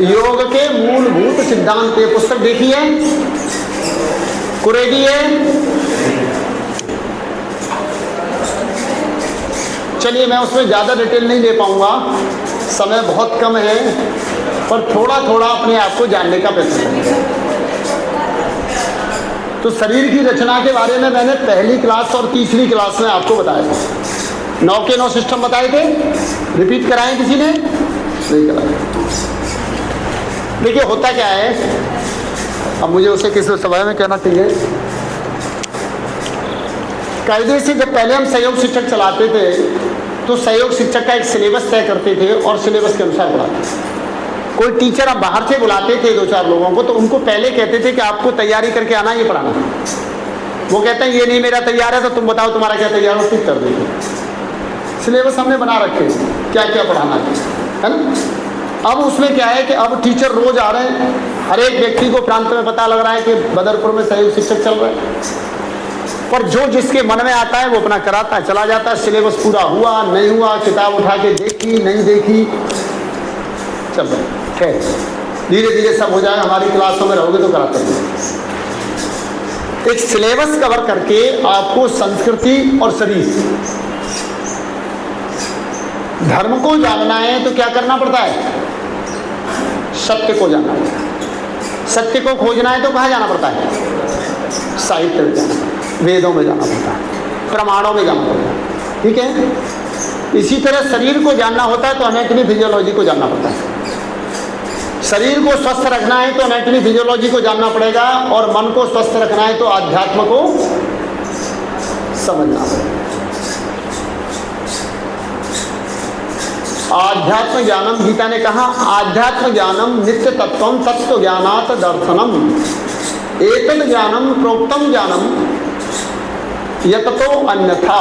योग के मूलभूत सिद्धांत, ये पुस्तक देखी है, कुरेदी है। चलिए मैं उसमें ज़्यादा डिटेल नहीं दे पाऊंगा, समय बहुत कम है, पर थोड़ा थोड़ा अपने आप को जानने का प्रयत्न करें। तो शरीर की रचना के बारे में मैंने पहली क्लास और तीसरी क्लास में आपको बताया था। 9 के 9 सिस्टम बताए थे, रिपीट कराए किसी ने? नहीं कराए। देखिए होता क्या है, अब मुझे उसे किस सवाल में कहना चाहिए। कायदे से जब पहले हम सहयोग शिक्षक चलाते थे तो सहयोग शिक्षक का एक सिलेबस तय करते थे और सिलेबस के अनुसार पढ़ाते थे। कोई टीचर आप बाहर से बुलाते थे 2-4 लोगों को, तो उनको पहले कहते थे कि आपको तैयारी करके आना, ये पढ़ाना। वो कहते हैं ये नहीं मेरा तैयार है, तो तुम बताओ तुम्हारा क्या तैयार हो, ठीक कर देंगे। सिलेबस हमने बना रखे क्या क्या पढ़ाना है ना। अब उसमें क्या है कि अब टीचर रोज आ रहे हैं, हर एक व्यक्ति को प्रांत में पता लग रहा है कि बदरपुर में सहयोग शिक्षक चल रहा है, पर जो जिसके मन में आता है वो अपना कराता है, चला जाता है। सिलेबस पूरा हुआ नहीं हुआ, किताब उठा के देखी नहीं देखी, चल रहा है। खैर धीरे धीरे सब हो जाए, हमारी क्लासों में रहोगे तो कराते हैं। एक सिलेबस कवर करके आपको संस्कृति और शरीर, धर्म को जानना है तो क्या करना पड़ता है? सत्य को जानना पड़ता है। सत्य को खोजना है तो कहाँ जाना पड़ता है? साहित्य में जाना पड़ता है, वेदों में जाना पड़ता है, प्रमाणों में जाना पड़ता है। ठीक है। इसी तरह शरीर को जानना होता है तो एनाटॉमी फिजियोलॉजी को जानना पड़ता है। शरीर को स्वस्थ रखना है तो एनाटॉमी फिजियोलॉजी को जानना पड़ेगा, और मन को स्वस्थ रखना है तो आध्यात्म को समझना पड़ेगा। आध्यात्म ज्ञानम, गीता ने कहा आध्यात्म ज्ञानम नित्य तत्वम तत्व ज्ञानात दर्शनम एतद ज्ञानम प्रोक्तम ज्ञानम यततो अन्यथा।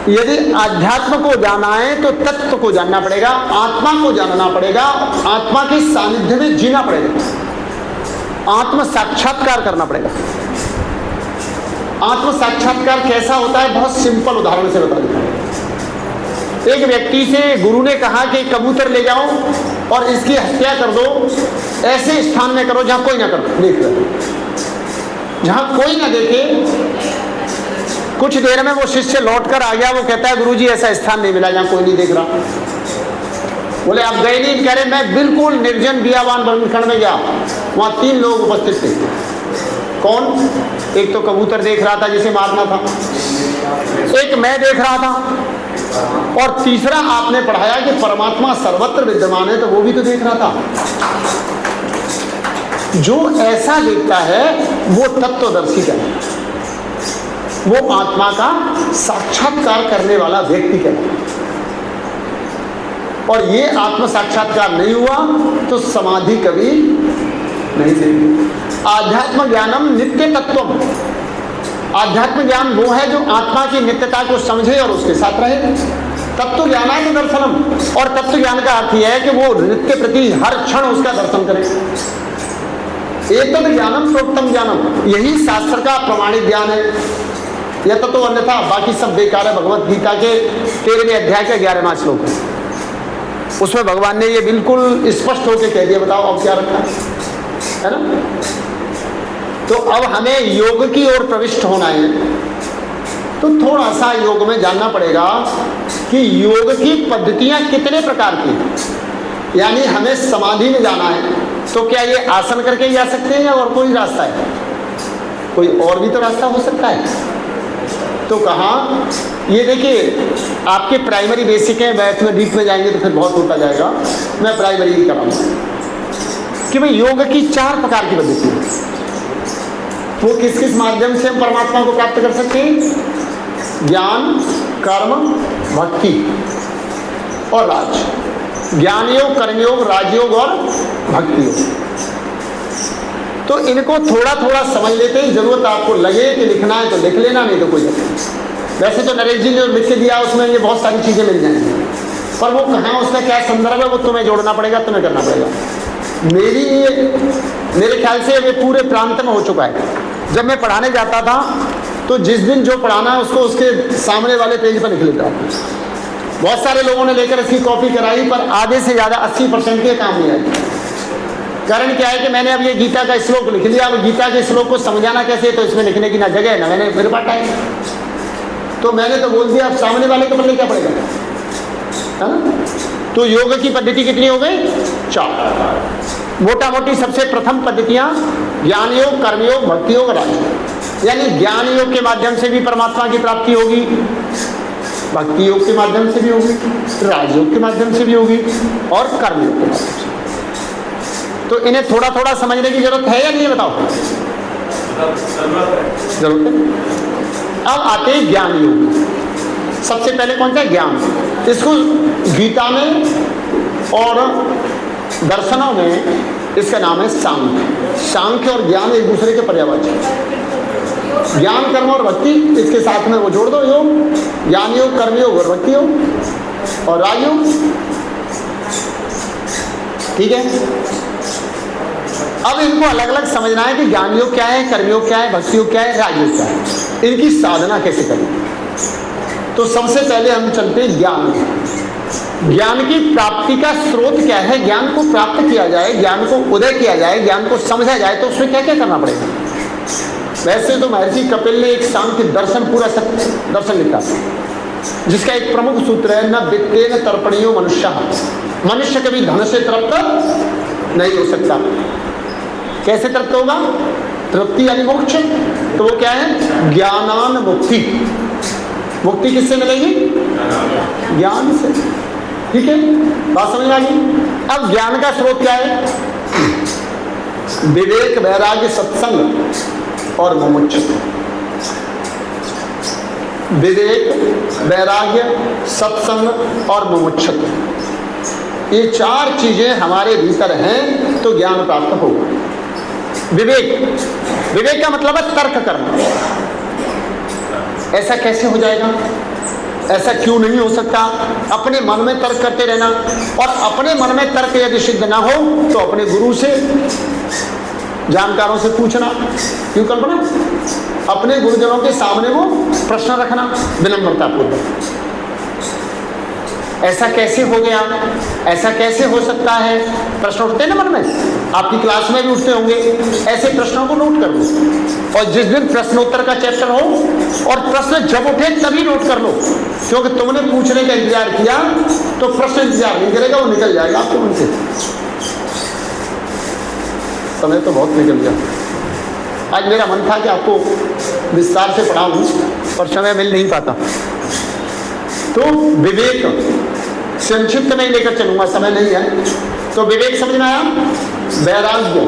यदि आध्यात्म को जाना है तो तत्व को जानना पड़ेगा, आत्मा को जानना पड़ेगा, आत्मा के सानिध्य में जीना पड़ेगा, आत्म साक्षात्कार करना पड़ेगा। आत्म साक्षात्कार कैसा होता है? बहुत सिंपल उदाहरण से बता देता हूं। एक व्यक्ति से गुरु ने कहा कि कबूतर ले जाओ और इसकी हत्या कर दो, ऐसे स्थान में करो जहां कोई ना देख रहे, जहां कोई ना देखे। कुछ देर में वो शिष्य लौटकर आ गया, वो कहता है गुरुजी ऐसा स्थान नहीं मिला जहां कोई नहीं देख रहा। बोले आप गए नहीं? कह रहे मैं बिल्कुल निर्जन बियाबान वनखंड में गया, वहां 3 लोग उपस्थित थे। कौन? एक तो कबूतर देख रहा था जिसे मारना था, एक मैं देख रहा था, और तीसरा आपने पढ़ाया कि परमात्मा सर्वत्र विद्यमान है, तो वो भी तो देख रहा था। जो ऐसा देखता है वो तत्वदर्शी कहलाता है, वो आत्मा का साक्षात्कार करने वाला व्यक्ति कहलाता है। और ये आत्म साक्षात्कार नहीं हुआ तो समाधि कभी नहीं देगी। आध्यात्म ज्ञानम नित्य तत्वम, आध्यात्म ज्ञान वो है जो आत्मा की नित्यता को समझे और उसके साथ रहे। तत्व ज्ञान है दर्शनम, और तत्व ज्ञान का अर्थ यह है कि वो नित्य प्रति हर क्षण उसका दर्शन करे। एतद ज्ञानम प्रोक्तम ज्ञानम, यही शास्त्र का प्रमाणित ज्ञान है। यह तो अन्यथा बाकी सब बेकार है। भगवत गीता के 13वें अध्याय के 11वां श्लोक है, उसमें भगवान ने ये बिल्कुल स्पष्ट होकर कह दिया। बताओ अब क्या रखा है ना। तो अब हमें योग की ओर प्रविष्ट होना है, तो थोड़ा सा योग में जानना पड़ेगा कि योग की पद्धतियां कितने प्रकार की हैं। यानी हमें समाधि में जाना है तो क्या ये आसन करके जा सकते हैं या और कोई रास्ता है? कोई और भी तो रास्ता हो सकता है। तो कहाँ, ये देखिए आपके प्राइमरी बेसिक है, मैथ में डीप में जाएंगे तो फिर बहुत होता जाएगा। मैं प्राइमरी ही कराऊंगा कि भाई योग की 4 प्रकार की पद्धति है। वो किस किस माध्यम से हम परमात्मा को प्राप्त कर सकते हैं? ज्ञान, कर्म, भक्ति और राज। ज्ञान योग, कर्मयोग, राजयोग और भक्ति योग। तो इनको थोड़ा थोड़ा समझ लेते हैं। जरूरत आपको लगे कि लिखना है तो लिख लेना, नहीं तो कोई नहीं। वैसे तो नरेश जी ने लिख के दिया उसमें ये बहुत सारी चीजें मिल जाएंगी, पर वो कहाँ, उसका क्या संदर्भ है, वो तुम्हें जोड़ना पड़ेगा, तुम्हें करना पड़ेगा। मेरे ख्याल से ये पूरे प्रांत में हो चुका है। जब मैं पढ़ाने जाता था तो जिस दिन जो पढ़ाना है उसको उसके सामने वाले पेज पर लिख लेता था। बहुत सारे लोगों ने लेकर इसकी कॉपी कराई, पर आधे से ज़्यादा 80% के काम नहीं आए। कारण क्या है कि मैंने अब ये गीता का श्लोक लिख लिया, अब गीता के श्लोक को समझाना कैसे, तो इसमें लिखने की ना जगह है ना मैंने मेरे पास टाइम, तो मैंने तो बोल दिया, अब सामने वाले को पल्ले क्या पड़ेगा, है ना। तो योग की पद्धति कितनी हो गई? 4। मोटा मोटी सबसे प्रथम पद्धतियां ज्ञान योग, कर्मयोग, भक्ति योग, राजयोग। यानी ज्ञान योग के माध्यम से भी परमात्मा की प्राप्ति होगी, भक्ति योग के माध्यम से भी होगी, राजयोग के माध्यम से भी होगी, और कर्म योग के माध्यम से। तो इन्हें थोड़ा थोड़ा समझने की जरूरत है या नहीं, बताओ? जरूरत है। अब आते हैं ज्ञान योग। सबसे पहले कौन सा? ज्ञान। इसको गीता में और दर्शनों में इसका नाम है सांख्य। सांख्य और ज्ञान एक दूसरे के पर्यायवाची। ज्ञान, कर्म और भक्ति, इसके साथ में वो जोड़ दो, योग, ज्ञान योग, कर्म योग और भक्ति योग और राजयोग। ठीक है। अब इनको अलग अलग समझना है कि ज्ञान योग क्या है, कर्मयोग क्या है, भक्ति योग क्या है, राजयोग क्या है, इनकी साधना कैसे करें। तो सबसे पहले हम चलते हैं ज्ञान। ज्ञान की प्राप्ति का स्रोत क्या है, ज्ञान को प्राप्त किया जाए, ज्ञान को उदय किया जाए, ज्ञान को समझा जाए, तो उसमें क्या क्या करना पड़ेगा। वैसे तो महर्षि कपिल ने एक सांख्य दर्शन, पूरा दर्शन लिखा, जिसका एक प्रमुख सूत्र है, न वित्तेन तर्पणीयो मनुष्य। मनुष्य कभी धन से तृप्त नहीं हो सकता। कैसे तृप्त होगा? तृप्ति यानी मोक्ष। तो वो क्या है? ज्ञानान मुक्ति। मुक्ति किससे मिलेगी? ज्ञान से। ठीक है, बात समझ आ गई। अब ज्ञान का स्रोत क्या है? विवेक, वैराग्य, सत्संग और मुमुक्षुत्व। विवेक, वैराग्य, सत्संग और मुमुक्षुत्व, ये 4 चीजें हमारे भीतर हैं तो ज्ञान प्राप्त होगा। विवेक, विवेक का मतलब है तर्क करना। ऐसा कैसे हो जाएगा? ऐसा क्यों नहीं हो सकता? अपने मन में तर्क करते रहना, और अपने मन में तर्क यदि सिद्ध ना हो तो अपने गुरु से, जानकारों से पूछना। क्यों कल्पना? अपने गुरुजनों के सामने वो प्रश्न रखना विनम्रतापूर्वक। ऐसा कैसे हो गया, ऐसा कैसे हो सकता है, प्रश्न उठते हैं ना मन में, आपकी क्लास में भी उठते होंगे। ऐसे प्रश्नों को नोट कर लो, और जिस दिन प्रश्नोत्तर का चैप्टर हो और प्रश्न जब उठे तभी नोट कर लो, क्योंकि तुमने पूछने का इंतजार किया तो प्रश्न इंतजार नहीं करेगा, वो निकल जाएगा आपके मन से। समय तो बहुत निकल गया। आज मेरा मन था कि आपको विस्तार से पढ़ाऊं, पर समय मिल नहीं पाता। तो विवेक संक्षिप्त में लेकर चलूंगा, समय नहीं है। तो विवेक समझ में आया। वैराग्य,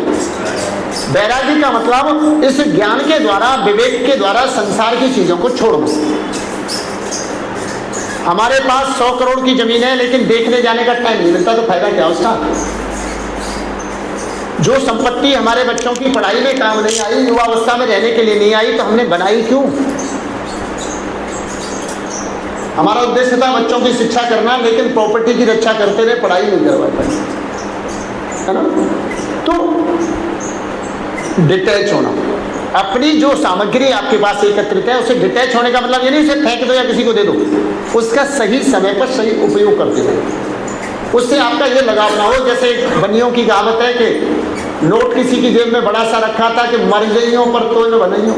वैराग्य का मतलब इस ज्ञान के द्वारा, विवेक के द्वारा संसार की चीजों को छोड़ना। हमारे पास 100 करोड़ की जमीन है, लेकिन देखने जाने का टाइम नहीं मिलता, तो फायदा क्या उसका? जो संपत्ति हमारे बच्चों की पढ़ाई में काम नहीं आई, युवावस्था में रहने के लिए नहीं आई, तो हमने बनाई क्यों? हमारा उद्देश्य था बच्चों की शिक्षा करना, लेकिन प्रॉपर्टी की रक्षा करते रहे, पढ़ाई नहीं करवा पाए, है ना। तो डिटैच होना, अपनी जो सामग्री आपके पास एकत्रित है उसे डिटैच होने का मतलब ये नहीं उसे फेंक दो या किसी को दे दो, उसका सही समय पर सही उपयोग करते रहो। उससे आपका ये लगाव ना हो, जैसे बनियों की कहावत है कि नोट किसी की जेब में बड़ा सा रखा था कि मर जाइयों पर तो न बनइयों,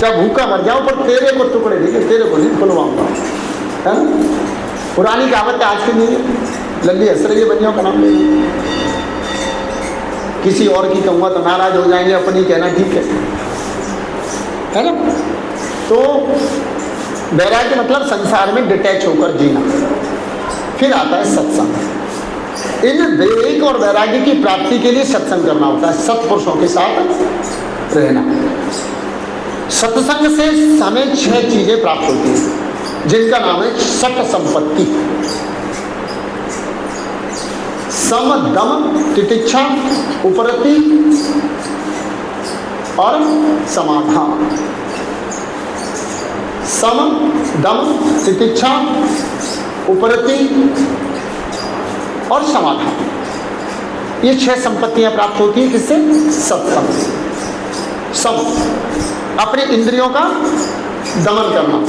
जब भूखा मर जाओ पर तेरे को टुकड़े देंगे, तेरे को नहीं खुलवाऊंगा, है ना। पुरानी कहावत है, आज की नहीं है। लल्ली हंस रही है बनियों का नाम ले, किसी और की कहूँगा तो नाराज हो जाएंगे, अपनी कहना ठीक है ना। तो वैराग्य मतलब संसार में डिटैच होकर जीना। फिर आता है सत्संग। इन विवेक और वैराग्य की प्राप्ति के लिए सत्संग करना होता है, सत्पुरुषों के साथ रहना। सत्संग से हमें 6 चीजें प्राप्त होती हैं, जिनका नाम है सत संपत्ति। सम, दम, तितिक्षा, उपरति और समाधान। सम, दम, तितिक्षा, उपरति और समाधान, ये 6 संपत्तियां प्राप्त होती हैं किससे? सत्संग से। सम, अपने इंद्रियों का दमन करना।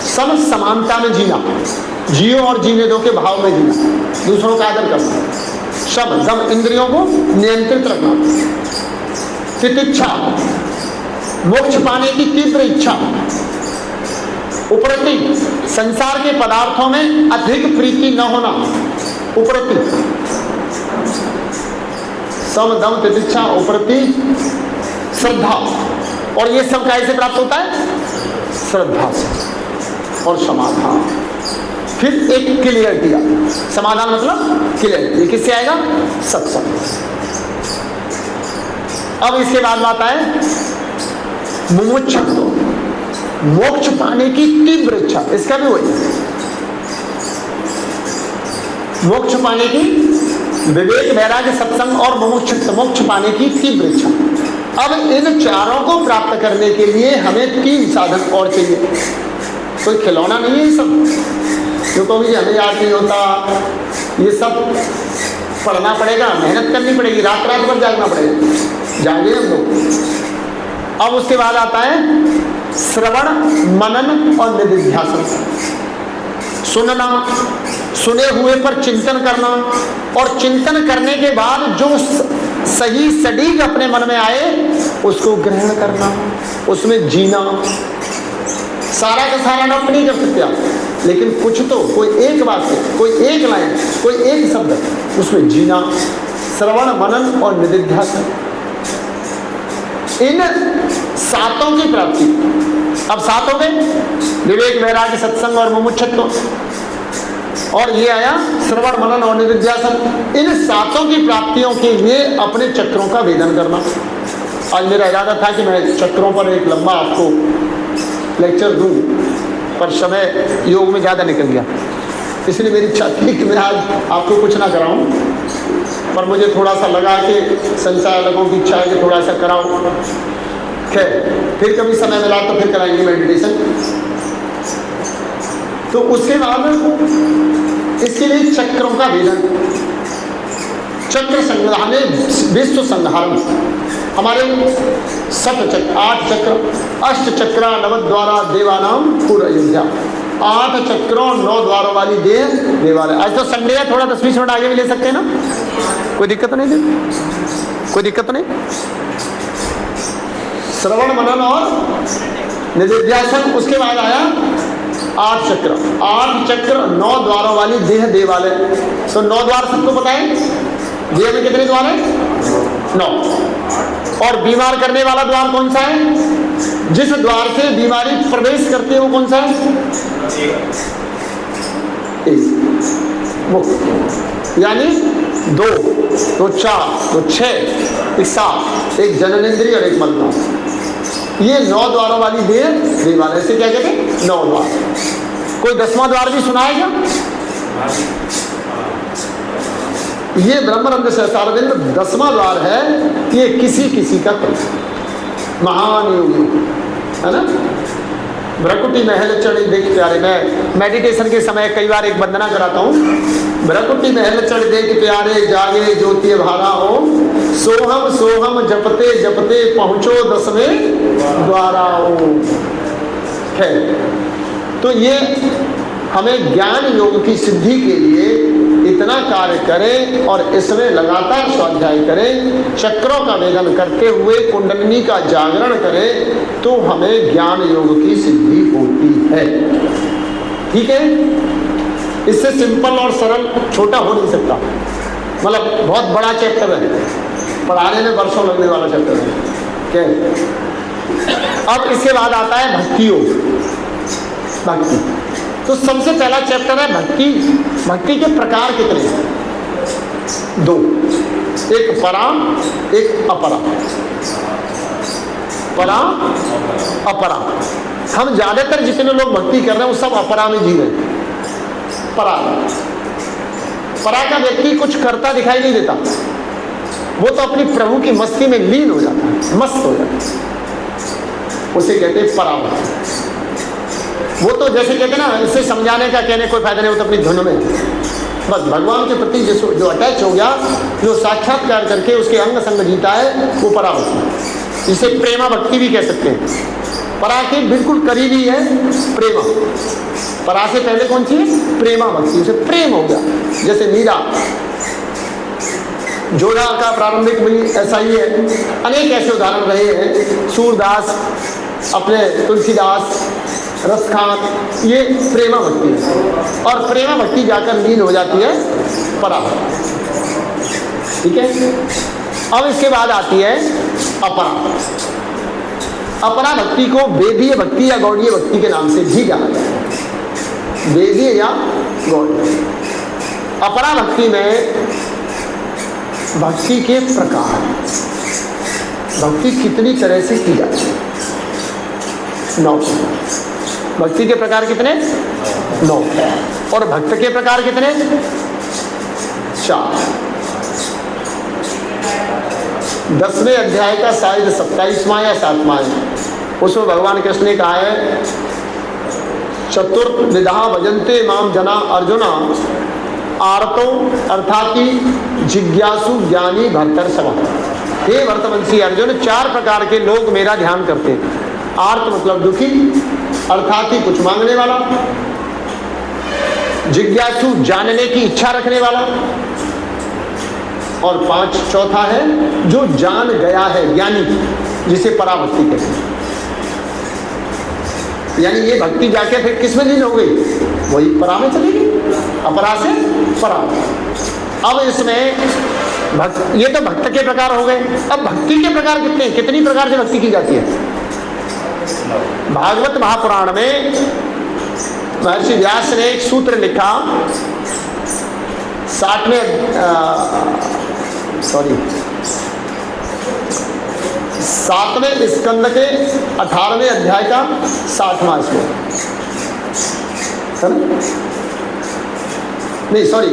सम, समानता में जीना, जियो और जीने दो के भाव में जीना, दूसरों का आदर करना, शम दम इंद्रियों को नियंत्रित रखना, तितिक्षा मोक्ष पाने की तीव्र इच्छा, उपरति संसार के पदार्थों में अधिक प्रीति न होना, उपरति सम दम तितिक्षा उपरति श्रद्धा, और ये सब कैसे प्राप्त होता है? श्रद्धा से, और समाधान, फिर एक क्लियरिटी आ, समाधान मतलब क्लियरिटी, ये किससे आएगा? सत्संग। अब इसके बाद बात है मुमुक्षुत्व, मोक्ष पाने की तीव्र इच्छा, इसका भी वही मोक्ष पाने की, विवेक वैराग्य सत्संग और मुमुक्षुत्व मोक्ष पाने की तीव्र इच्छा। अब इन चारों को प्राप्त करने के लिए हमें 3 साधन और चाहिए, कोई खिलौना नहीं है ये सब, जो कहोगे हमें याद नहीं होता, ये सब पढ़ना पड़ेगा, मेहनत करनी पड़ेगी, रात रात भर जागना पड़ेगा, जागे हम लोग। अब उसके बाद आता है श्रवण मनन और निधिध्यासन, सुनना, सुने हुए पर चिंतन करना, और चिंतन करने के बाद जो सही सटीक अपने मन में आए उसको ग्रहण करना, उसमें जीना। सारा का सारा नोट नहीं कर सकते आप, लेकिन कुछ तो, कोई एक वाक्य, कोई एक लाइन, कोई एक शब्द, उसमें जीना, श्रवण मनन और निधिध्यासन, इन 7 की प्राप्ति। अब 7 हो गए, विवेक वैराग्य सत्संग और मुमुक्षुत्व, और ये आया श्रवण मनन और निधिध्यासन। इन 7 की प्राप्तियों के लिए अपने चक्रों का वेदन करना। आज मेरा इरादा था कि मैं चक्रों पर एक लंबा आपको लेक्चर दूं, पर समय योग में ज़्यादा निकल गया, इसलिए मेरी इच्छा थी कि मैं आज आपको कुछ ना कराऊं, पर मुझे थोड़ा सा लगा कि संचालकों की इच्छा है कि थोड़ा सा कराऊं। खैर, फिर कभी समय मिला तो फिर कराएंगे मेडिटेशन। तो उसके बाद इसके लिए चक्रों का वेदन, चक्र संग्रह में विश्व संहारण, हमारे 7 चक्र, 8 चक्र, अष्ट चक्रा नवद्वारा देवानाम पूर्व अयोध्या, 8 चक्रों 9 द्वारों वाली देव देवालय। आज तो संडे है, थोड़ा 10-20 मिनट आगे भी ले सकते हैं ना, कोई दिक्कत नहीं दे, कोई दिक्कत नहीं। श्रवण मनन और निधिध्यासन, उसके बाद आया 8 चक्र, 8 चक्र 9 द्वारों वाली देह देवालय। तो 9 द्वार सबको पता है, देह में कितने द्वार है? 9। और बीमार करने वाला द्वार कौन सा है? जिस द्वार से बीमारी प्रवेश करती है वो कौन सा है? मुख, यानी 2, 2 4, 2 6, 1 7, एक जननेंद्रिय और एक मलद्वार। ये 9 द्वारों वाली देह देवालय से क्या कहते हैं? 9 द्वार। कोई 10वां द्वार भी सुना है क्या? ये ब्रह्मरंध्र सहस्रार्जुन में 10वां द्वार है। ये किसी किसी का महान योगी है ना। भ्रकुटी महल चढ़ देख प्यारे, मैं मेडिटेशन के समय कई बार एक वंदना कराता हूँ। भ्रकुटी महल चढ़ देख प्यारे, जागे ज्योति भारा हो, सोहम सोहम जपते जपते पहुँचो 10वें द्वारा हो। खैर, तो ये हमें ज्ञान योग की सिद्धि के लिए इतना कार्य करें और इसमें लगातार स्वाध्याय करें, चक्रों का वेदन करते हुए कुंडलिनी का जागरण करें, तो हमें ज्ञान योग की सिद्धि होती है। ठीक है, इससे सिंपल और सरल छोटा हो नहीं सकता। मतलब बहुत बड़ा चैप्टर है, पढ़ाने में वर्षों लगने वाला चैप्टर है। क्या अब इसके बाद आता है भक्ति योग। भक्ति तो सबसे पहला चैप्टर है भक्ति। भक्ति के प्रकार कितने हैं? 2, एक परा, एक अपरा। परा अपरा, हम ज्यादातर जितने लोग भक्ति कर रहे हैं वो सब अपरा में जी रहे हैं। परा, परा का व्यक्ति कुछ करता दिखाई नहीं देता, वो तो अपनी प्रभु की मस्ती में लीन हो जाता है, मस्त हो जाता है, उसे कहते हैं परा। वो तो जैसे कहते हैं ना, इसे समझाने का कहने कोई फायदा नहीं, वो तो अपनी धुन में बस भगवान के प्रति जो अटैच हो गया, जो साक्षात्कार करके उसके अंग संग जीता है, वो परा होता है। इसे प्रेमा भक्ति भी कह सकते हैं। परा के बिल्कुल करीबी है प्रेमा। परा से पहले कौन सी है? प्रेमा भक्ति, उसे प्रेम हो गया। जैसे मीरा, जोधा का प्रारंभिक भी ऐसा ही है। अनेक ऐसे उदाहरण रहे हैं, सूरदास, अपने तुलसीदास, रसखान, ये प्रेमा भक्ति है। और प्रेमा भक्ति जाकर लीन हो जाती है परा। ठीक है। अब इसके बाद आती है अपरा। अपरा भक्ति को वेदीय भक्ति या गौड़ीय भक्ति के नाम से भी जाना जाता है। वेदीय या गौड़ीय। अपरा भक्ति में भक्ति के प्रकार, भक्ति कितनी तरह से की जाती है? 9। भक्ति के प्रकार कितने? 9। और भक्त के प्रकार कितने? 4। 10वें अध्याय का शायद 27वां या 7वां है, उसमें भगवान कृष्ण ने कहा है, चतुर्विधा भजन्ते माम जना अर्जुना आर्तो अर्थात जिज्ञासु ज्ञानी भर्तर्षभ। हे भर्तवंशी अर्जुन, 4 प्रकार के लोग मेरा ध्यान करते हैं। आर्त मतलब दुखी, अर्थात ही कुछ मांगने वाला, जिज्ञासु जानने की इच्छा रखने वाला, और 5 चौथा है जो जान गया है, ज्ञानी, जिसे पराभक्ति कहते हैं। यानी ये भक्ति जाके फिर किस में लीन हो गई? वही परा में चली गई, अपरा से परा। अब इसमें ये तो भक्त के प्रकार हो गए। अब भक्ति के प्रकार कितने, कितनी प्रकार से भक्ति की जाती है? भागवत महापुराण में महर्षि व्यास ने एक सूत्र लिखा, 7वें स्कंद के 18वें अध्याय का 60वां श्लोक, नहीं सॉरी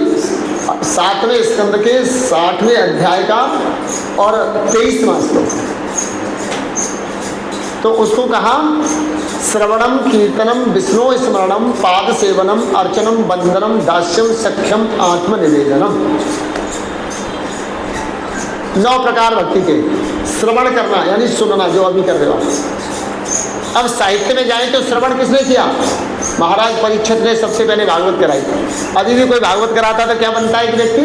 7वें स्कंद के 60वें अध्याय का और 23वां श्लोक। तो उसको कहा, श्रवणम कीर्तनम विष्णु स्मरणम पाद सेवनम अर्चनम बंदनम दास्यम सख्यम आत्मनिवेदनम। 9 प्रकार भक्ति के। श्रवण करना यानी सुनना, जो अभी कर रहे हो। अब साहित्य में जाएं तो श्रवण किसने किया? महाराज परीक्षित ने सबसे पहले भागवत कराई। अभी भी कोई भागवत कराता तो क्या बनता है एक व्यक्ति?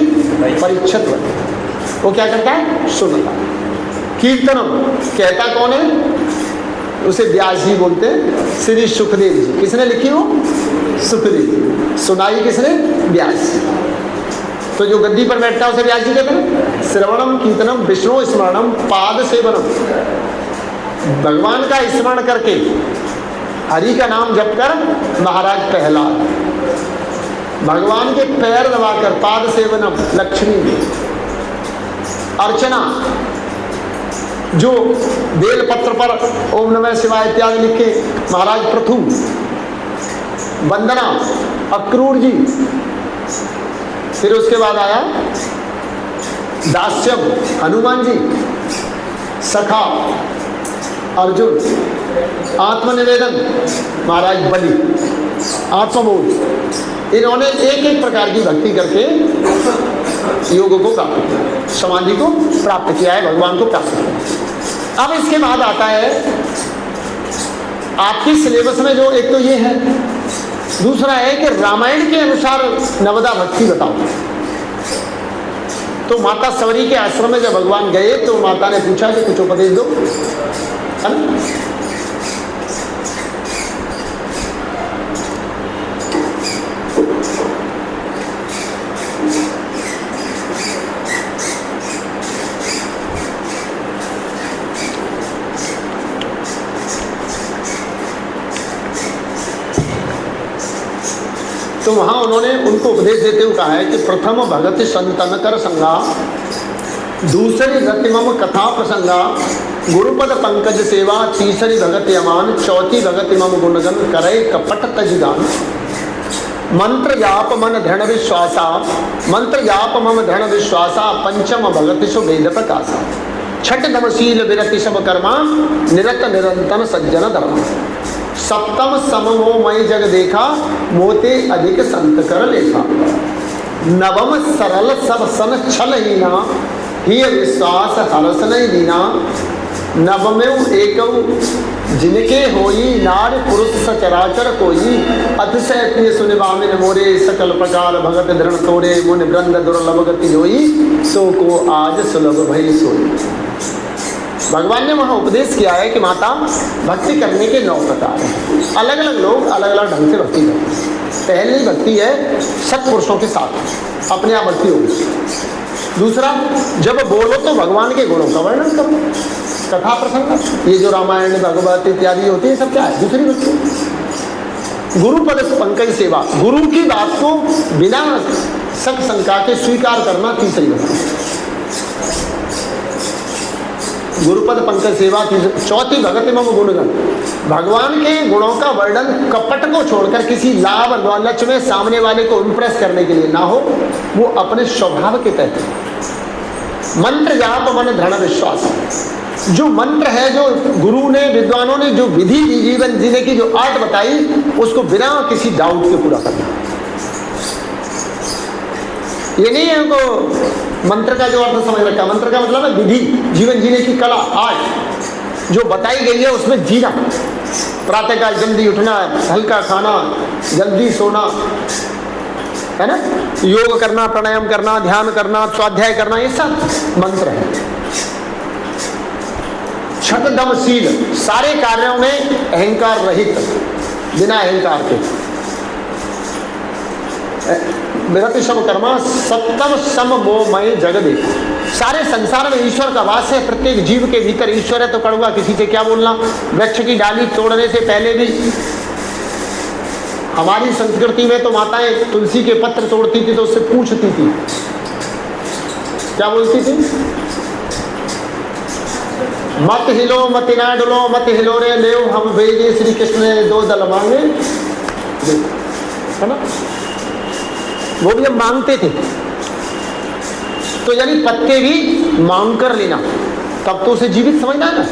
परीक्षित बनता। वो क्या करता है? सुनता। कीर्तनम कहता कौन है? उसे व्यास जी बोलते हैं, श्री सुखदेव जी। किसने लिखी वो? सुखदेव जी। सुनाई किसने? व्यास। तो जो गद्दी पर बैठता है उसे व्यास जी कहते हैं। श्रवणम कीर्तनम विष्णु स्मरणम पाद सेवनम, भगवान का स्मरण करके, हरि का नाम जप कर महाराज पहला, भगवान के पैर दबाकर पाद सेवनम, लक्ष्मी अर्चना, जो बेलपत्र पर ओम नमः शिवाय इत्यादि लिखे महाराज प्रथु, वंदना अक्रूर जी। फिर उसके बाद आया दास्यम हनुमान जी, सखा अर्जुन, आत्मनिवेदन महाराज बलि, आत्मबोध। इन्होंने एक एक प्रकार की भक्ति करके योग को प्राप्त किया, समाधि को प्राप्त किया है, भगवान को प्राप्त किया। अब इसके बाद आता है आपकी सिलेबस में जो एक तो ये है, दूसरा है कि रामायण के अनुसार नवदा भक्ति बताओ। तो माता सवरी के आश्रम में जब भगवान गए तो माता ने पूछा कि कुछ उपदेश दो, है ना? तो वहां उन्होंने उनको उपदेश देते हुए कहा है कि प्रथम भगति संतन कर संगा, दूसरी रतिमम कथा प्रसंगा, गुरुपद पंकज सेवा, तीसरी भगति अमान, चौथी भगति मम गुणगन करे कपट तजगान। मंत्र जाप मन धृण विश्वासा, मंत्र जाप मम धृण विश्वासा, पंचम भगति सु वेद प्रकाशा, छठ धमशील विरति सब कर्मा, निरत निरंतन सज्जन धर्म, सप्तम सममो मई जग देखा, मोते अधिक संत कर लेखा, नवम सरल सब सन छल हीना, ही विश्वास हरस नहीं दीना, नवमेव एकौ जिनके होई नार पुरुष सचराचर कोई, अतिशय प्रिय सुनिबामिन मोरे सकल प्रकार भगत दृढ़ तोरे, मुनि वृंद दुर्लभ गति जोई, सो को आज सुलभ भई सोई। भगवान ने वहाँ उपदेश किया है कि माता भक्ति करने के 9 प्रकार हैं। अलग अलग लोग अलग अलग ढंग से भक्ति करते हैं। पहली भक्ति है सत्पुरुषों के साथ अपने आप भक्ति होगी। दूसरा, जब बोलो तो भगवान के गुणों का वर्णन करो, कथा प्रसंग, ये जो रामायण भगवत इत्यादि होती है सब क्या है? दूसरी भक्ति। गुरुपद पंकज सेवा, गुरु की बात को बिना शक शंका के स्वीकार करना, तीसरी भक्ति। गुरुपद पंकज सेवा, चौथी भगति मम गुणगण, भगवान के गुणों का वर्णन कपट को छोड़कर किसी लाभ लालच में सामने वाले को इंप्रेस करने के लिए ना हो, वो अपने स्वभाव के तहत। मंत्र जाप मन दृढ़ विश्वास, जो मंत्र है, जो गुरु ने विद्वानों ने जो विधि दी जीवन जीने की जो आर्ट बताई, उसको बिना किसी डाउट के पूरा करना। ये नहीं है उनको मंत्र का जो अर्थ समझ रखा, मंत्र का मतलब है विधि, जीवन जीने की कला, आर्ट जो बताई गई है उसमें जीना। प्रातःकाल जल्दी उठना, हल्का खाना, जल्दी सोना, है ना, योग करना, प्राणायाम करना, ध्यान करना, स्वाध्याय करना, ये सब मंत्र है। छठ दमशील, सारे कार्यों में अहंकार रहित, बिना अहंकार के। विरति सम कर्मा सप्तम सम मोहमय जगदे, सारे संसार में ईश्वर का वास है, प्रत्येक जीव के भीतर ईश्वर है। तो कड़ुआ किसी से क्या बोलना। वृक्ष की डाली तोड़ने से पहले भी हमारी संस्कृति में तो माताएं तुलसी के पत्र तोड़ती थी तो उससे पूछती थी, क्या बोलती थी? मत हिलो मत ना डुलो, मत हिलो रे ले, हम भेजे श्री कृष्ण ने 2 दल मांगे, है ना, वो भी हम मांगते थे। तो यानी पत्ते भी मांग कर लेना, तब तो उसे जीवित समझना है ना।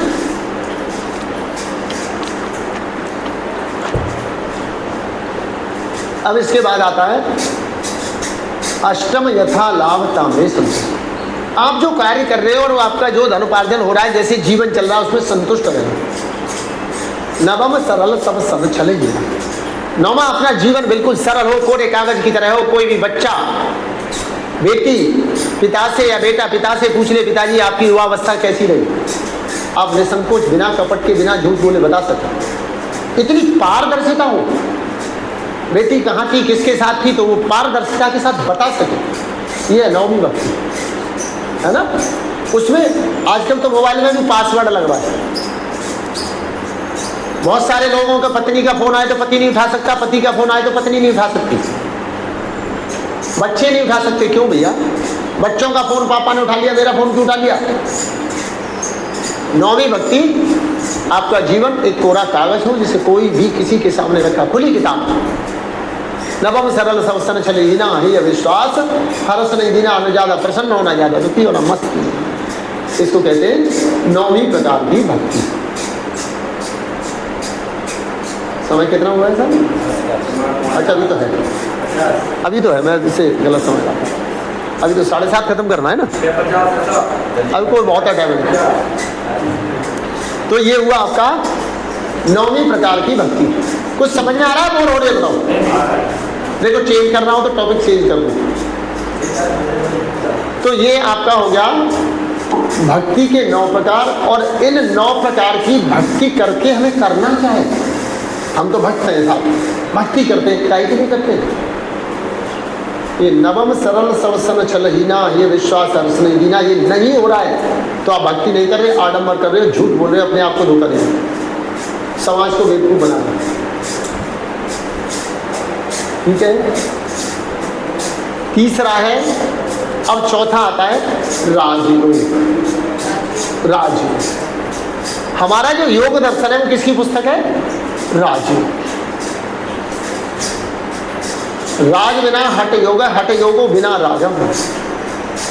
अब इसके बाद आता है अष्टम यथा लाभ तामे संतुष्ट। आप जो कार्य कर रहे हो और आपका जो धन उपार्जन हो रहा है, जैसे जीवन चल रहा है, उसमें संतुष्ट रहे। नवम सरल सब सब छले जीवन, नौमा अपना जीवन बिल्कुल सरल हो, कोरे कागज की तरह हो। कोई भी बच्चा, बेटी पिता से या बेटा पिता से पूछ ले, पिताजी आपकी युवावस्था कैसी रही, आप निसंकोच बिना कपट के बिना झूठ बोले बता सकते। इतनी पारदर्शिता हो, बेटी कहाँ थी, किसके साथ थी, तो वो पारदर्शिता के साथ बता सके। ये नौवीं भक्ति है ना। उसमें आजकल तो मोबाइल में भी पासवर्ड लगवा है। बहुत सारे लोगों का पत्नी का फोन आए तो पति नहीं उठा सकता, पति का फोन आए तो पत्नी नहीं उठा सकती, बच्चे नहीं उठा सकते। क्यों भैया? बच्चों का फोन पापा ने उठा लिया, मेरा फोन क्यों उठा लिया? नौवीं भक्ति, आपका जीवन एक कोरा कागज हो जिसे कोई भी किसी के सामने रखा, खुली किताब। नवम सरल सबसन छले हीना ही विश्वास, हरस नहीं दीना, न ज्यादा प्रसन्न होना, ज्यादा दुखी होना, मस्त। इसको कहते हैं नौवीं प्रकार की भक्ति। समय कितना हुआ है सर? अच्छा अभी तो है, अभी तो है, मैं इसे गलत समझ रहा था। अभी तो 7:30 खत्म करना है ना, अभी कोई बहुत टाइम है। तो ये हुआ आपका नौवीं प्रकार की भक्ति। कुछ समझ में आ रहा है? बोर हो रही है बताओ। देखो चेंज करना हो तो टॉपिक चेंज कर दो। तो ये आपका हो गया भक्ति के 9 प्रकार। और इन 9 प्रकार की भक्ति करके हमें करना क्या है? हम तो भक्त हैं साहब, भक्ति करते हैं, काहे के लिए करते हैं? ये नवम सरल सबसन छलहीना, ये विश्वास हर्ष नहीं दीना, ये नहीं हो रहा है तो आप भक्ति नहीं कर रहे, आडंबर कर रहे हो, झूठ बोल रहे हो, अपने आप को धोखा दे रहे हो, समाज को बेवकूफ बना रहे हो। ठीक है। तीसरा है, अब चौथा आता है राजयोग। राजयोग हमारा जो योग दर्शन है वो किसकी पुस्तक है? राजयोग। राज बिना हट योग, हट योगो बिना राजम।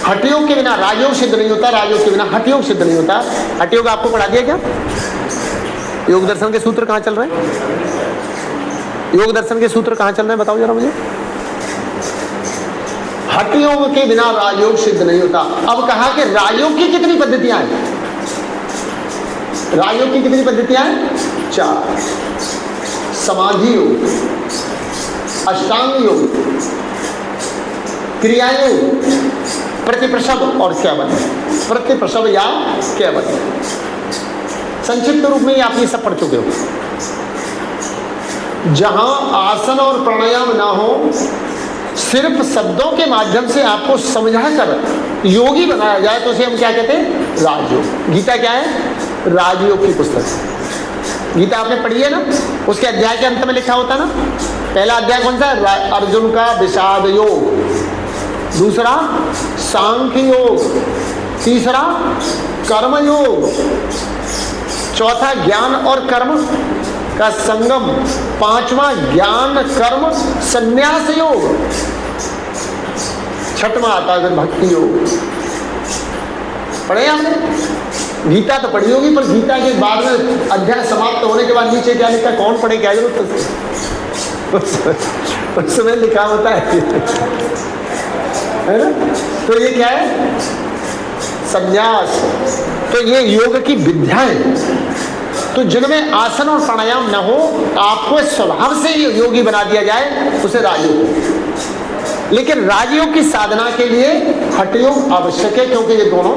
हटयोग के बिना राजयोग सिद्ध नहीं होता, राजयोग के बिना हटयोग सिद्ध नहीं होता। हटयोग आपको पढ़ा दिया क्या? योग दर्शन के सूत्र कहाँ चल रहे हैं? योग दर्शन के सूत्र कहाँ चल रहे हैं बताओ जरा मुझे। हटयोग के बिना राजयोग सिद्ध नहीं होता। अब कहा कि राजयोग की कितनी पद्धतियां हैं? राजयोग की कितनी पद्धतियां हैं? 4। समाधि योग, अष्टांग योग, क्रिया योग, प्रतिप्रसव और कैवल्य। प्रतिप्रसव या कैवल्य, संक्षिप्त रूप में आप ये सब पढ़ चुके हो। जहां आसन और प्राणायाम ना हो, सिर्फ शब्दों के माध्यम से आपको समझा कर योगी बनाया जाए तो उसे हम क्या कहते हैं? राजयोग। गीता क्या है? राजयोग की पुस्तक। गीता आपने पढ़ी है ना? उसके अध्याय के अंत में लिखा होता ना, पहला अध्याय कौन सा है? अर्जुन का विषाद योग, दूसरा सांख्य योग, तीसरा कर्म योग, चौथा ज्ञान और कर्म का संगम, पांचवा ज्ञान कर्म संन्यास योग, छठवां आता है भक्ति योग। पढ़े आपने? गीता तो पढ़ी होगी, पर गीता के बाद में अध्याय समाप्त होने के बाद नीचे क्या लिखा? कौन पढ़े? क्या जरूरत उस समय लिखा होता है ना? तो ये क्या है? संन्यास। तो ये योग की विद्या है। तो जिनमें आसन और प्राणायाम न हो, आपको स्वभाव से योगी बना दिया जाए, उसे राजयोग। लेकिन राजयोग की साधना के लिए हठयोग आवश्यक है, क्योंकि ये दोनों,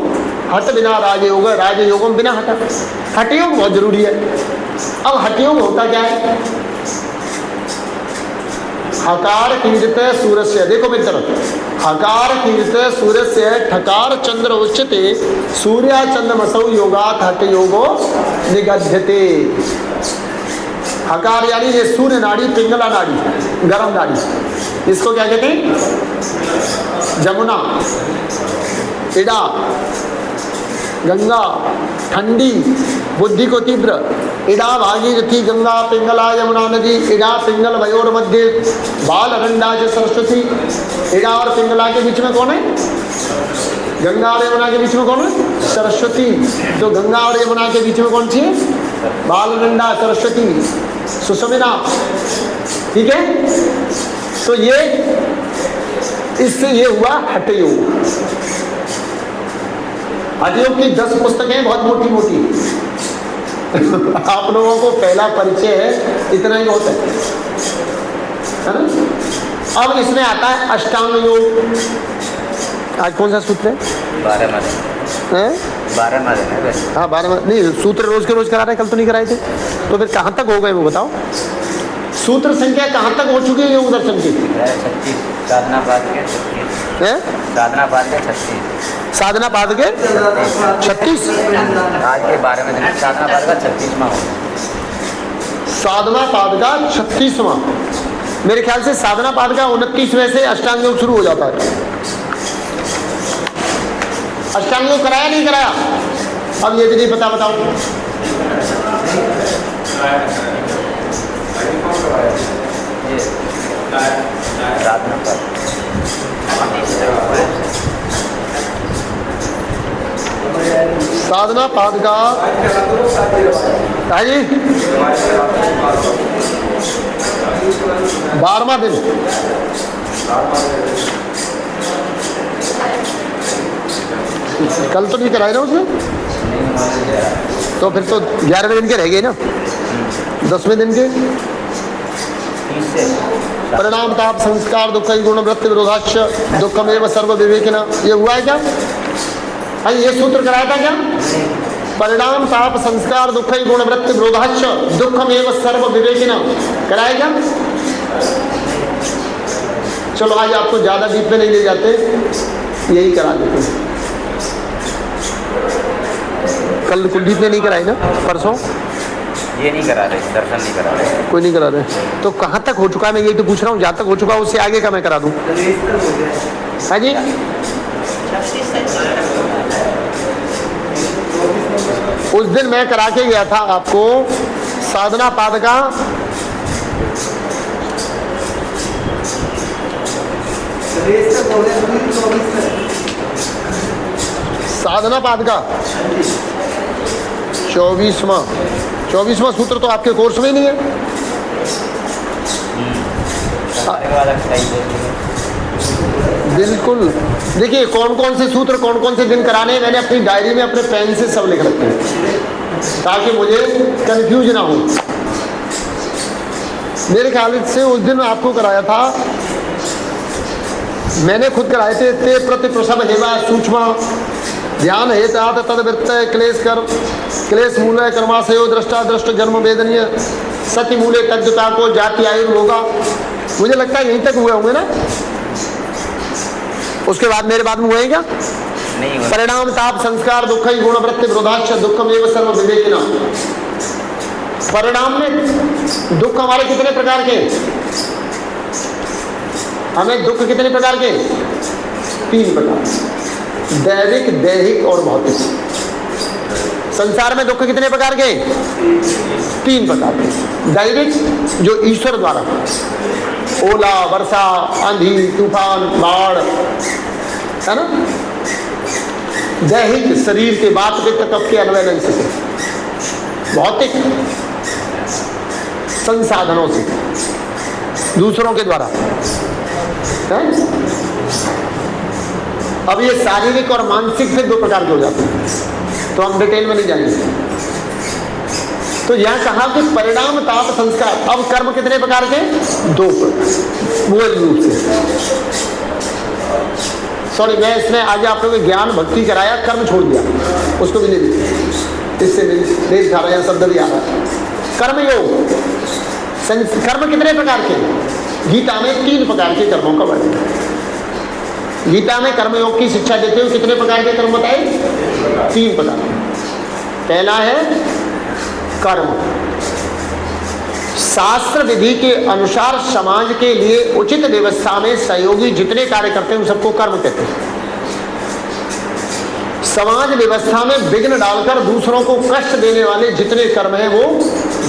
हठ बिना राजयोग, राजयोगम बिना हठ। हठयोग बहुत जरूरी है। अब हठयोग होता क्या है? हकार कीर्त सूरस्य, देखो मित्र, हकार कीर्त सूरस्य ठकार चंद्र उच्यते सूर्या चंद्रमसौ योगात हठ योगो निगध्यते। हकार यानी ये सूर्य नाड़ी, पिंगला नाड़ी, गर्म नाड़ी, इसको क्या कहते हैं? जमुना, इड़ा, गंगा ठंडी, बुद्धि को तीव्र, इड़ा भागीरथी गंगा पिंगला यमुना नदी, इड़ा पिंगल वयोर मध्य बाल रंडा सरस्वती। इड़ा और पिंगला के बीच में कौन है? गंगा और यमुना के बीच में कौन है? सरस्वती। तो गंगा और यमुना के बीच में कौन सी है? बालरंडा सरस्वती, सुषमिना। ठीक है? तो ये, इससे ये हुआ हठयोग। हठयोग की 10 पुस्तकें बहुत मोटी मोटी आप लोगों को पहला परिचय है, इतना ही होता है ना? अब इसमें आता है अष्टांग योग। आज कौन सा सूत्र है? 12 माह। 12 माह। हाँ 12 माह नहीं, सूत्र रोज के रोज करा रहे, कल तो नहीं कराए थे। तो फिर कहाँ तक हो गए वो बताओ? सूत्र संख्या कहाँ तक हो चुकी है योग दर्शन की? 36। साधना पाद के 36 है। साधना पाद के 36। साधना पाद के 36। आज के 12वें दिन साधना पाद का 36वां हो। साधना पाद का 36वां। मेरे ख्याल से साधना पाद का 29वें से अष्टांग योग शुरू हो जाता है। अष्टांग योग कराया नहीं कराया? अब ये भी नहीं पता, बताओ। साधना पाद का है जी 12वां दिन। कल तो नहीं कराए ना उसमें? तो फिर तो 11वें दिन के रह गए ना, 10वें दिन के। परिणाम ताप संस्कार दुख गुण वृत्ति विरोधाक्ष दुखमेव सर्व विवेकिना, ये हुआ है क्या? हाँ ये सूत्र कराया था क्या? परिणाम ताप संस्कार दुख गुण वृत्ति विरोधाक्ष दुखमेव सर्व विवेकिना, कराया क्या? चलो आज आपको ज्यादा डीप में नहीं ले जाते, यही करा देते। कल कुलदीप ने नहीं कराई ना, परसों? ये नहीं करा रहे, दर्शन नहीं करा रहे, कोई नहीं करा रहे। तो कहाँ तक हो चुका है? मैं यही तो पूछ रहा हूँ। जहाँ तक हो चुका है उससे आगे का मैं करा दूँ। हाँ जी, उस दिन मैं करा के गया था आपको साधना पाद का साधना पाद का 24वां सूत्र तो आपके कोर्स में ही नहीं है। बिल्कुल। देखिए कौन कौन से सूत्र कौन कौन से दिन कराने हैं, मैंने अपनी डायरी में अपने पेन से सब लिख रखे हैं। ताकि मुझे कंफ्यूज ना हो। मेरे ख्याल से उस दिन आपको कराया था, मैंने खुद कराए थे। ते प्रति प्रसव हेवा सूक्ष्म ध्यान हे तात तद वृत्तय क्लेश कर क्लेश मूल कर्माशयो दृष्टा दृष्ट जन्म वेदनीय सत्य मूले तद्युता को जाति आयु होगा। मुझे लगता है यहीं तक हुए होंगे ना, उसके बाद मेरे बाद में हुए क्या? नहीं हुआ। परिणाम ताप संस्कार दुख गुण वृत्ति विरोधाक्ष दुखम एवं सर्व विवेकिना। परिणाम में दुख हमारे कितने प्रकार के? हमें दुख कितने प्रकार के? 3 प्रकार, दैविक दैहिक और भौतिक। संसार में दुख कितने प्रकार के? 3 प्रकार के। दैविक जो ईश्वर द्वारा, ओला वर्षा आंधी तूफान बाढ़, है ना। दैहिक शरीर के बात पित्त कफ के अन्वय नहीं सके। भौतिक संसाधनों से, दूसरों के द्वारा है? अब ये शारीरिक और मानसिक से 2 प्रकार के हो जाते हैं, तो हम डिटेल में नहीं जाएंगे। तो यहां कहा कि परिणाम ताप संस्कार। अब कर्म कितने प्रकार के? 2 प्रकार मूल रूप से। सॉरी, मैं इसमें आज आप लोगों को ज्ञान भक्ति कराया, कर्म छोड़ दिया, उसको भी नहीं दिया, इससे नहीं दिखा रहा है, शब्द भी आ रहा है। कर्म योग, कर्म कितने प्रकार के? गीता में 3 प्रकार के कर्मों का वर्णन है। गीता में कर्मयोग की शिक्षा देते हुए कितने प्रकार के कर्म बताए? 3 प्रकार। पहला है कर्म, शास्त्र विधि के अनुसार समाज के लिए उचित व्यवस्था में सहयोगी जितने कार्य करते हैं उन सबको कर्म कहते हैं। समाज व्यवस्था में विघ्न डालकर दूसरों को कष्ट देने वाले जितने कर्म हैं वो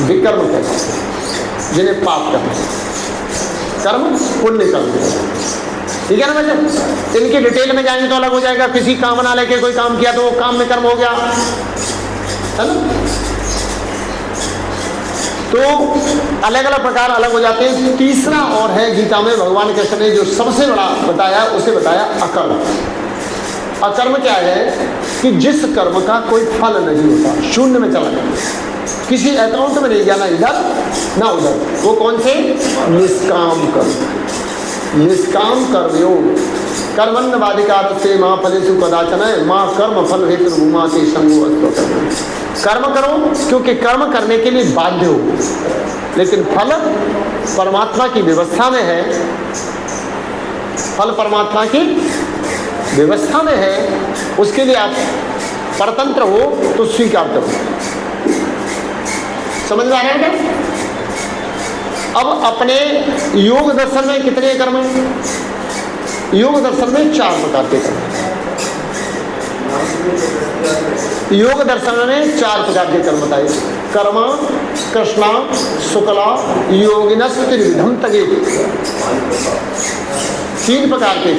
विकर्म कहते हैं, जिन्हें पाप कर्म, कर्म पुण्य कर्म। ठीक है ना बच्चे? इनकी डिटेल में जाएंगे तो अलग हो जाएगा। किसी कामना लेके कोई काम किया तो वो काम में कर्म हो गया, है ना। तो अलग अलग प्रकार अलग हो जाते हैं। तीसरा और है गीता में भगवान कृष्ण ने जो सबसे बड़ा बताया, उसे बताया अकर्म। अकर्म क्या है? कि जिस कर्म का कोई फल नहीं होता, शून्य में चला जाता, किसी अकाउंट में नहीं जाना, इधर ना उधर। वो कौन से? निष्काम कर्म। निष्काम कर्मयोग कर्मण्यवाधिकार से माँ फलेषु कदाचन माँ कर्म फल हेतु भूमा के संगो अस्त्व। कर्म करो क्योंकि कर्म करने के लिए बाध्य हो, लेकिन फल परमात्मा की व्यवस्था में है। फल परमात्मा की व्यवस्था में है, उसके लिए आप परतंत्र हो तो स्वीकार करो। समझ में आ रहा है क्या? अब अपने योग दर्शन में कितने कर्म हैं? योग दर्शन में 4 प्रकार के कर्म। योग दर्शन में 4 प्रकार के कर्म बताए। कर्म कृष्णा शुक्ला योगिनस त्रिविधम तगे। 3 प्रकार के।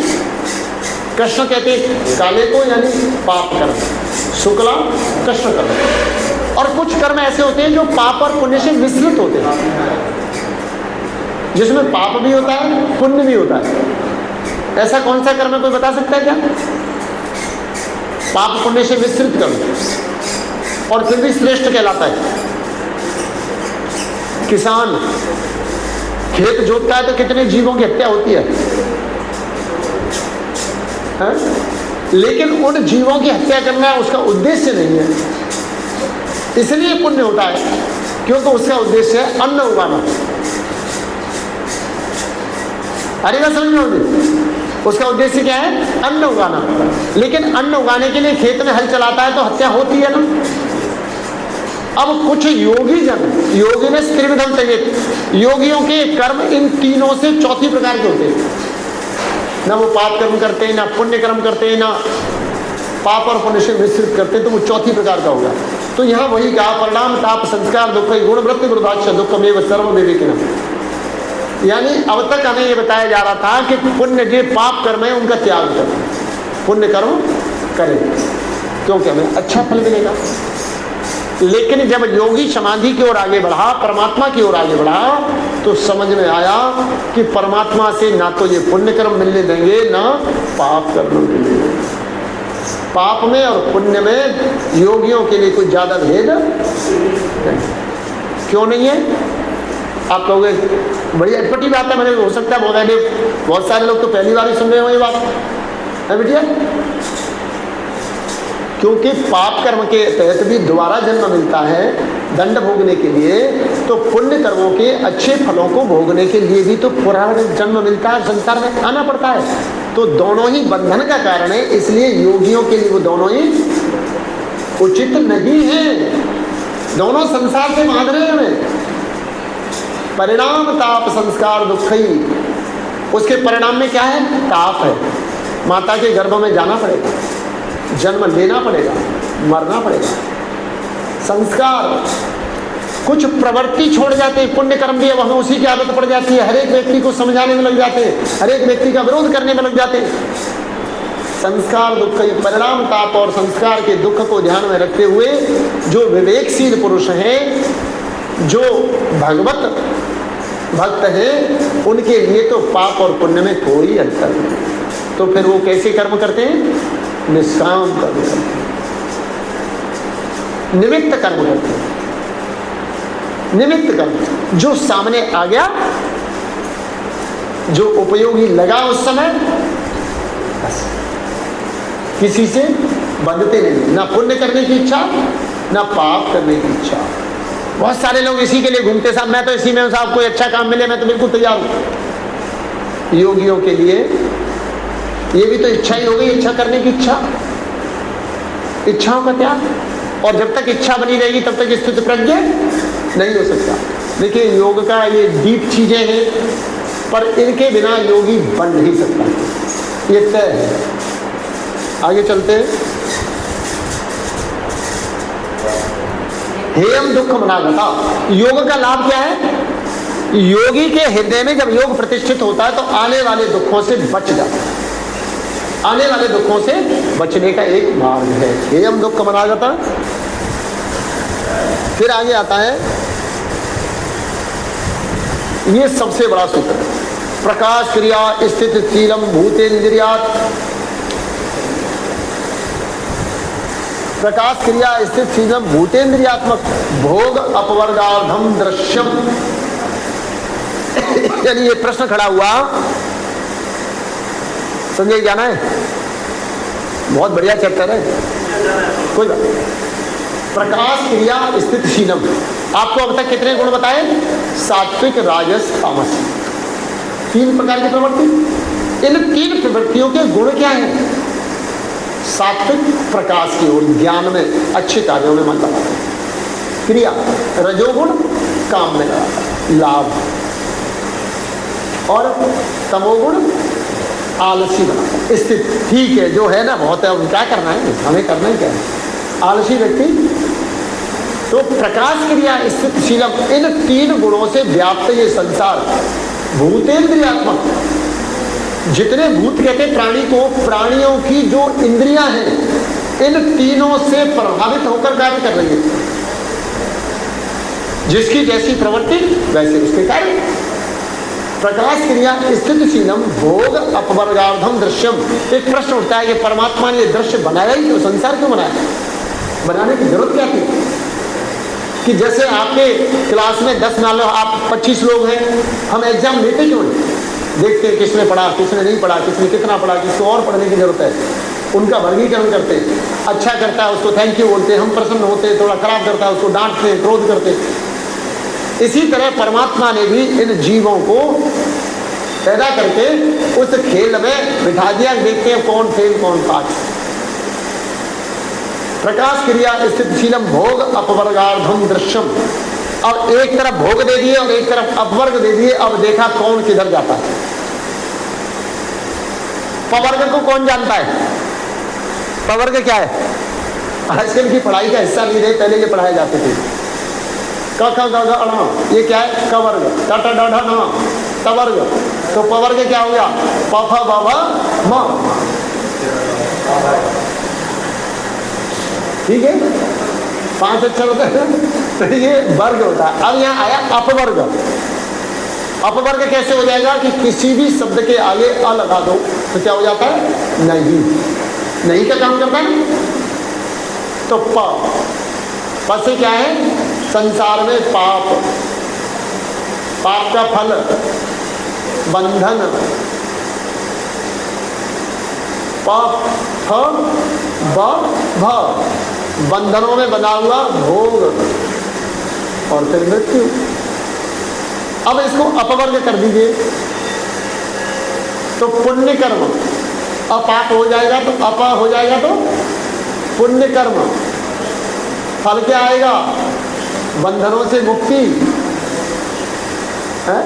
कृष्ण कहते काले को यानी पाप कर्म, शुक्ला कृष्ण कर्म। और कुछ कर्म ऐसे होते हैं जो पाप और पुण्य से मिश्रित होते हैं, जिसमें पाप भी होता है पुण्य भी होता है। ऐसा कौन सा कर्म है, कोई बता सकता है क्या? पाप पुण्य से मिश्रित कर्म और फिर भी श्रेष्ठ कहलाता है। किसान खेत जोतता है तो कितने जीवों की हत्या होती है? लेकिन उन जीवों की हत्या करना उसका उद्देश्य नहीं है, इसलिए पुण्य होता है क्योंकि उसका उद्देश्य है अन्न उगाना। अरे ना समझ में, उसका उद्देश्य क्या है? अन्न उगाना। लेकिन अन्न उगाने के लिए खेत में हल चलाता है तो हत्या होती है ना। अब कुछ योगी जन, योगी ने त्रिविधम तयेत, योगियों के कर्म इन तीनों से चौथी प्रकार के होते हैं। ना वो पाप कर्म करते हैं, ना पुण्य कर्म करते हैं, ना पाप और पुण्य से मिश्रित करते हैं, तो वो चौथी प्रकार का होगा। तो यहाँ वही कहा परिणाम ताप संस्कार दुख गुण वृत्ति विरोधाक्ष दुखमेव सर्व विवेकिनः। यानी अब तक हमें ये बताया जा रहा था कि पुण्य जो पाप कर्म है उनका त्याग करें, पुण्य कर्म करें क्योंकि हमें अच्छा फल मिलेगा। लेकिन जब योगी समाधि की ओर आगे बढ़ा, परमात्मा की ओर आगे बढ़ा, तो समझ में आया कि परमात्मा से ना तो ये पुण्य कर्म मिलने देंगे ना पाप कर्म मिलने देंगे। पाप में और पुण्य में योगियों के लिए कुछ ज्यादा भेद नहीं। क्यों नहीं है? आप कहोगे बड़ी अटपटी बात है, मैंने हो सकता है बहुत सारे लोग तो पहली बार ही सुन रहे हो ये बात है बेटिया। क्योंकि पाप कर्म के तहत भी दोबारा जन्म मिलता है दंड भोगने के लिए, तो पुण्य कर्मों के अच्छे फलों को भोगने के लिए भी तो पुनः जन्म मिलता है, संसार में आना पड़ता है। तो दोनों ही बंधन का कारण है, इसलिए योगियों के लिए वो दोनों ही उचित नहीं है। दोनों संसार से बांध रहे हैं। परिणाम ताप संस्कार दुखई, उसके परिणाम में क्या है? ताप है। माता के गर्भ में जाना पड़ेगा, जन्म लेना पड़ेगा, मरना पड़ेगा। संस्कार, कुछ प्रवृत्ति छोड़ जाते हैं, पुण्य कर्म भी अब हमें उसी की आदत पड़ जाती है, हर एक व्यक्ति को समझाने में लग जाते हैं, हर एक व्यक्ति का विरोध करने में लग जाते हैं। संस्कार दुख, परिणाम ताप और संस्कार के दुख को ध्यान में रखते हुए जो विवेकशील पुरुष हैं, जो भगवत भक्त हैं, उनके लिए तो पाप और पुण्य में कोई अंतर नहीं। तो फिर वो कैसे कर्म करते हैं? निष्काम कर्म करते हैं, निमित्त कर्म करते हैं। निमित्त कर्म जो सामने आ गया, जो उपयोगी लगा उस समय, बस किसी से बंधते नहीं, ना पुण्य करने की इच्छा, ना पाप करने की इच्छा। बहुत सारे लोग इसी के लिए घूमते, साहब मैं तो इसी में साहब, कोई अच्छा काम मिले मैं तो बिल्कुल तैयार हूं। योगियों के लिए ये भी तो इच्छा ही हो गई, इच्छा करने की इच्छा, इच्छाओं का त्याग। और जब तक इच्छा बनी रहेगी तब तक स्थित प्रज्ञ नहीं हो सकता। देखिए योग का ये डीप चीजें हैं, पर इनके बिना योगी बन नहीं सकता, ये तय है। आगे चलते हैं। हेयम दुख मनागता, योग का लाभ क्या है? योगी के हृदय में जब योग प्रतिष्ठित होता है तो आने वाले दुखों से बच जाता है, आने वाले दुखों से बचने का एक मार्ग है। हेयम दुख मनागता। फिर आगे आता है, ये सबसे बड़ा सूत्र है, प्रकाश क्रिया स्थित शीलम भूतेन्द्रियात्। प्रकाश क्रिया स्थित शीलम भूतेन्द्रियात्मक भोग अपवर्गार्धम दृश्यम। यानी ये प्रश्न खड़ा हुआ, समझे जाना है, बहुत बढ़िया चैप्टर है, कोई बात नहीं। प्रकाश क्रिया स्थित शीलम, आपको अब तक कितने गुण बताए? सात्विक राजस तामस, 3 प्रकार की प्रवृत्ति। इन 3 प्रवृत्तियों के गुण क्या हैं? सात्विक प्रकाश की ओर, ज्ञान में, अच्छे कार्यों में मन लगाता है। क्रिया रजोगुण काम में लगाता है, लाभ। और तमोगुण आलसी बनाता है, स्थित। ठीक है जो है ना बहुत है, अब क्या करना है, हमें करना ही क्या है, आलसी व्यक्ति। तो प्रकाश क्रिया स्थित शीलम, इन 3 गुणों से व्याप्त ये संसार भूतेन्द्रियात्मक, जितने भूत कहते प्राणी को, प्राणियों की जो इंद्रियां हैं इन तीनों से प्रभावित होकर कार्य कर रही है। जिसकी जैसी प्रवृत्ति वैसे उसके कार्य। प्रकाश क्रिया स्थित शीलम भोग अपवर्गार्धम दृश्यम। एक प्रश्न उठता है कि परमात्मा ने ये दृश्य बनाया ही क्यों, संसार क्यों बनाया? बनाने की जरूरत क्या थी? कि जैसे आपके क्लास में 10 मान लो आप 25 लोग हैं, हम एग्जाम लेते क्यों नहीं? देखते हैं किसने पढ़ा, किसने नहीं पढ़ा, किसने कितना पढ़ा, किसको और पढ़ने की जरूरत है, उनका वर्गीकरण करते हैं। अच्छा करता है उसको थैंक यू बोलते हैं, हम प्रसन्न होते हैं, थोड़ा खराब करता है उसको डांटते हैं, क्रोध करते हैं। इसी तरह परमात्मा ने भी इन जीवों को पैदा करके उस खेल में बिठा दिया, देखते हैं कौन फेल कौन पास। प्रकाश क्रिया स्थित शीलम भोग अपवर्गार्धम दृश्यम। अब एक तरफ भोग दे दिए और एक तरफ अपवर्ग दे दिए, अब देखा कौन किधर जाता है। पवर्ग को कौन जानता है? पवर्ग क्या है? आजकल की पढ़ाई का हिस्सा नहीं रहे, पहले ये पढ़ाए जाते थे। क ख ग घ ङ, ये क्या है? कवर्ग। ट ट ड ढ ण, तवर्ग। तो पवर्ग क्या हो गया? प फ ब भ म। ठीक है, 5 अक्षर होता है, तो ये वर्ग होता है। अब यहाँ आया अपवर्ग। अपवर्ग कैसे हो जाएगा कि किसी भी शब्द के आगे अ लगा दो तो क्या हो जाता है? नहीं। नहीं का काम करता है। तो प से क्या है? संसार में पाप, पाप का फल बंधन, पाप फ ब भ, बंधनों में बना हुआ भोग और फिर मृत्यु। अब इसको अपवर्ग कर दीजिए तो पुण्य कर्म, अपाप हो जाएगा तो अप हो जाएगा तो पुण्य कर्म, फल क्या आएगा? बंधनों से मुक्ति है।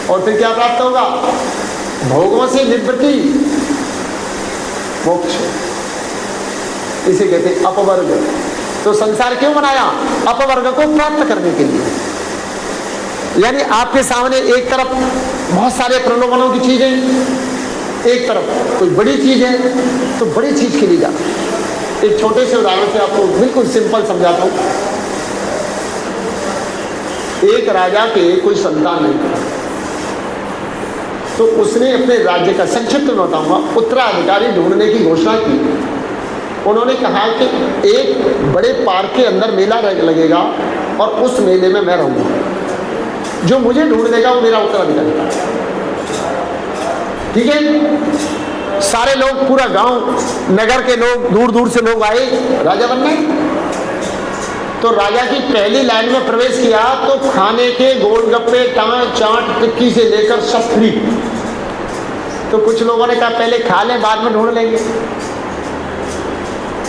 और फिर क्या प्राप्त होगा? भोगों से निवृत्ति, मोक्ष। इसे कहते हैं अपवर्ग। तो संसार क्यों बनाया? अपवर्ग को प्राप्त करने के लिए। यानी आपके सामने एक तरफ बहुत सारे प्रलोभनों की चीजें, एक तरफ कोई बड़ी चीज है तो बड़ी चीज के लिए जा। एक छोटे से उदाहरण से आपको बिल्कुल सिंपल समझाता हूं। एक राजा के कोई संतान नहीं था, तो उसने अपने राज्य का, संक्षिप्त में बताऊंगा, उत्तराधिकारी ढूंढने की घोषणा की। उन्होंने कहा कि एक बड़े पार्क के अंदर मेला लगेगा और उस मेले में मैं रहूंगा, जो मुझे ढूंढ देगा वो मेरा उत्तराधिकारी। ठीक है? सारे लोग, पूरा गांव, नगर के लोग, दूर दूर से लोग आए राजा बनने। तो राजा की पहली लाइन में प्रवेश किया तो खाने के गोलगप्पे, चाट, टिक्की से लेकर सब फ्री। तो कुछ लोगों ने कहा पहले खा लें, बाद में ढूंढ लेंगे।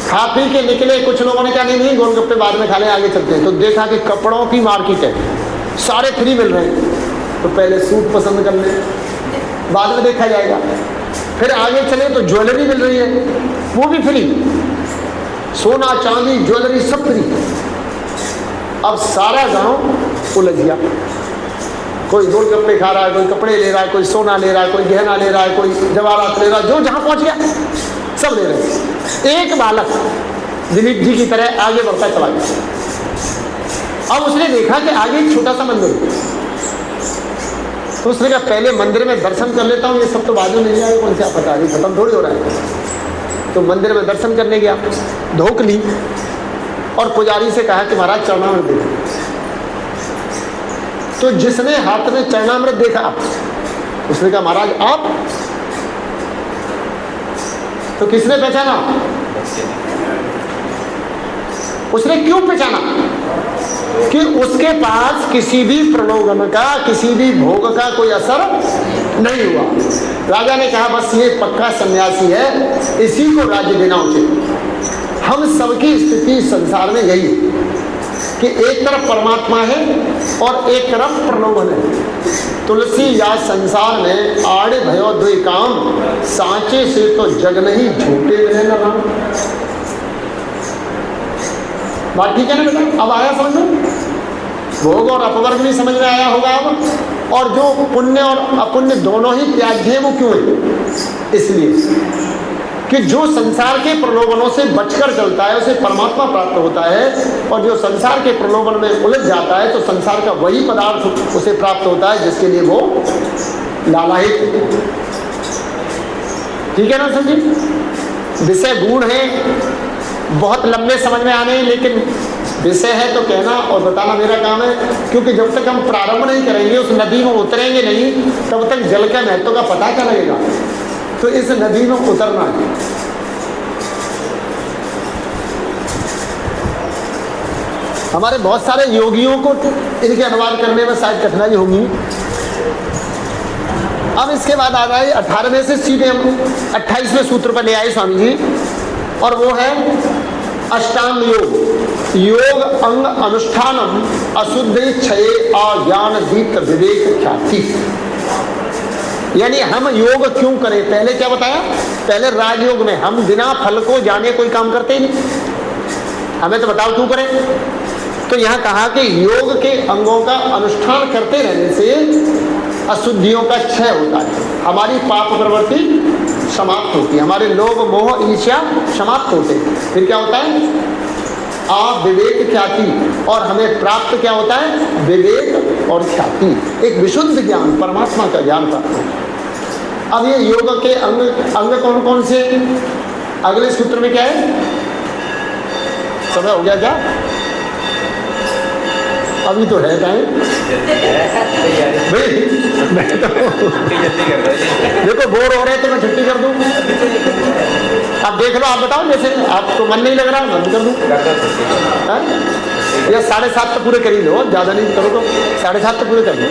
खा पी के निकले। कुछ लोगों ने कहा नहीं, गोलगप्पे बाद में खा लें, आगे चलते हैं। तो देखा कि कपड़ों की मार्केट है, सारे फ्री मिल रहे हैं, तो पहले सूट पसंद कर लें, बाद में देखा जाएगा। फिर आगे चले तो ज्वेलरी मिल रही है, वो भी फ्री, सोना चांदी ज्वेलरी सब फ्री। अब सारा गांव उलझ गया। कोई गोलगप्पे खा रहा है, कोई कपड़े ले रहा है, कोई सोना ले रहा है, कोई गहना ले रहा है, कोई जवाहरात ले रहा है, जो जहां पहुंच गया सब ले रहे हैं। एक बालक दिलीप जी की तरह आगे बढ़ता चला गया। अब उसने देखा कि आगे एक छोटा सा मंदिर, तो उसने कहा पहले मंदिर में दर्शन कर लेता हूँ, ये सब तो बाद में नहीं आएगा, कौन से आप पता नहीं, खत्म थोड़ी हो रहा है। तो मंदिर में दर्शन करने गया, धोख ली और पुजारी से कहा कि महाराज चरणामृत देखो। तो जिसने हाथ में चरणामृत देखा उसने कहा महाराज आप? तो किसने पहचाना? उसने क्यों पहचाना? कि उसके पास किसी भी प्रलोभन का, किसी भी भोग का कोई असर नहीं हुआ। राजा ने कहा बस ये पक्का सन्यासी है, इसी को राज्य देना उचित। हम सबकी स्थिति संसार में यही है कि एक तरफ परमात्मा है और एक तरफ प्रलोभन है। तुलसी या संसार में आड़े भयो द्वि काम, सांचे से तो जग नहीं झूठे मिले न राम। बात ठीक है ना बेटा? अब आया समझ में? भोग और अपवर्ग भी समझ में आया होगा अब। और जो पुण्य और अपुण्य दोनों ही त्याज्य है, वो क्यों है? इसलिए कि जो संसार के प्रलोभनों से बचकर चलता है उसे परमात्मा प्राप्त होता है, और जो संसार के प्रलोभन में उलझ जाता है तो संसार का वही पदार्थ उसे प्राप्त होता है जिसके लिए वो लालायित। ठीक है ना समझी? विषय गुण है, बहुत लंबे समझ में आने, लेकिन विषय है तो कहना और बताना मेरा काम है। क्योंकि जब तक हम प्रारंभ नहीं करेंगे, उस नदी में उतरेंगे नहीं, तब तक जल के महत्व का पता क्या लगेगा। तो इस नदी में उतरना है। हमारे बहुत सारे योगियों को इनके अनुवाद करने में शायद कठिनाई होगी। अब इसके बाद आ रहा है 18वें से सीधे हम 28वें सूत्र पर ले आए स्वामी जी, और वो है अष्टांग योग। योग अंग अनुष्ठानम अशुद्धि क्षय अज्ञान दीप्त विवेक ख्याति। यानी हम योग क्यों करें? पहले क्या बताया? पहले राजयोग में हम बिना फल को जाने कोई काम करते ही नहीं। हमें तो बताओ क्यों करें? तो यहाँ कहा कि योग के अंगों का अनुष्ठान करते रहने से अशुद्धियों का क्षय होता है, हमारी पाप प्रवृत्ति समाप्त होती है, हमारे लोभ मोह ईर्ष्या समाप्त होते हैं। फिर क्या होता है? आप विवेक ख्याति, और हमें प्राप्त क्या होता है? विवेक और ख्याति, एक विशुद्ध ज्ञान, परमात्मा का ज्ञान प्राप्त होता है। अब ये योग के अंग कौन कौन से? अगले सूत्र में क्या है? समय हो गया क्या? अभी तो है टाइम भाई। मैं तो देखो बोर हो रहे हैं तो मैं छुट्टी कर दूं। आप देख लो, आप बताओ, जैसे आपको मन नहीं लग रहा बंद कर दूं। या 7:30 तो पूरे कर ही लो, ज्यादा नहीं करो तो 7:30 तो पूरे कर लो।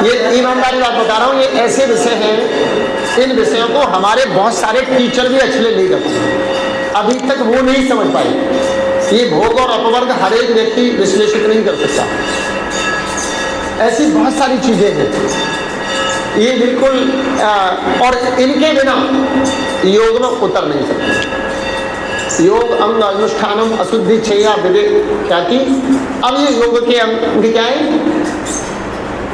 ये ईमानदारी बात बता रहा हूँ, ये ऐसे विषय हैं, इन विषयों को हमारे बहुत सारे टीचर भी एक्सप्लेन नहीं करते, अभी तक वो नहीं समझ पाए। ये भोग और अपवर्ग हर एक व्यक्ति विश्लेषित नहीं कर सकता। ऐसी बहुत सारी चीजें हैं, ये बिल्कुल और इनके बिना योग में उतर नहीं सकते। योग अंग अनुष्ठानम अशुद्धि छया विवेक क्या की। अब ये योग के अंग क्या है?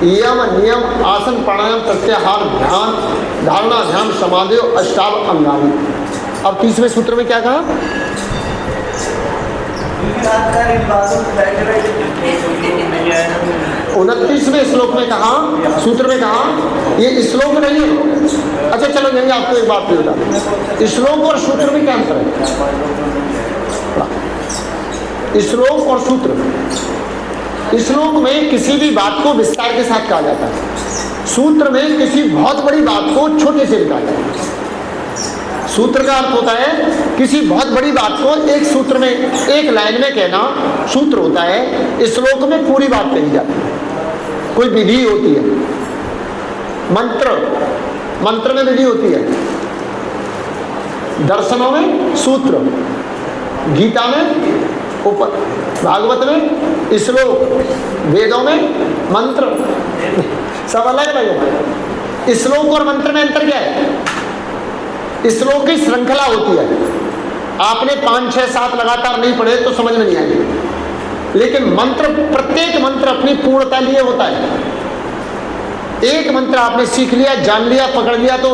यम नियम आसन प्राणायाम प्रत्याहार ध्यान धारणा ध्यान समाधि अष्टाव अंगानी। अब 30वें सूत्र में क्या कहा? 29वें श्लोक में कहा, सूत्र में कहा, ये श्लोक नहीं है। अच्छा चलो यही आपको एक बात बता दूं, श्लोक और सूत्र में क्या अंतर है? श्लोक और सूत्र, श्लोक में किसी भी बात को विस्तार के साथ कहा जाता है, सूत्र में किसी बहुत बड़ी बात को छोटे से निकाला जाता है। सूत्र का अर्थ होता है किसी बहुत बड़ी बात को एक सूत्र में, एक लाइन में कहना सूत्र होता है। श्लोक में पूरी बात कही जाती है, कोई विधि होती है। मंत्र में विधि होती है, दर्शनों में सूत्र, गीता में भागवत में श्लोक, वेदों में मंत्र, सब अलग अलग है। श्लोक और मंत्र में अंतर क्या है? श्लोक की श्रृंखला होती है, आपने 5, 6, 7 लगातार नहीं पढ़े तो समझ में नहीं आएगी। लेकिन मंत्र, प्रत्येक मंत्र अपनी पूर्णता लिए होता है। एक मंत्र आपने सीख लिया, जान लिया, पकड़ लिया तो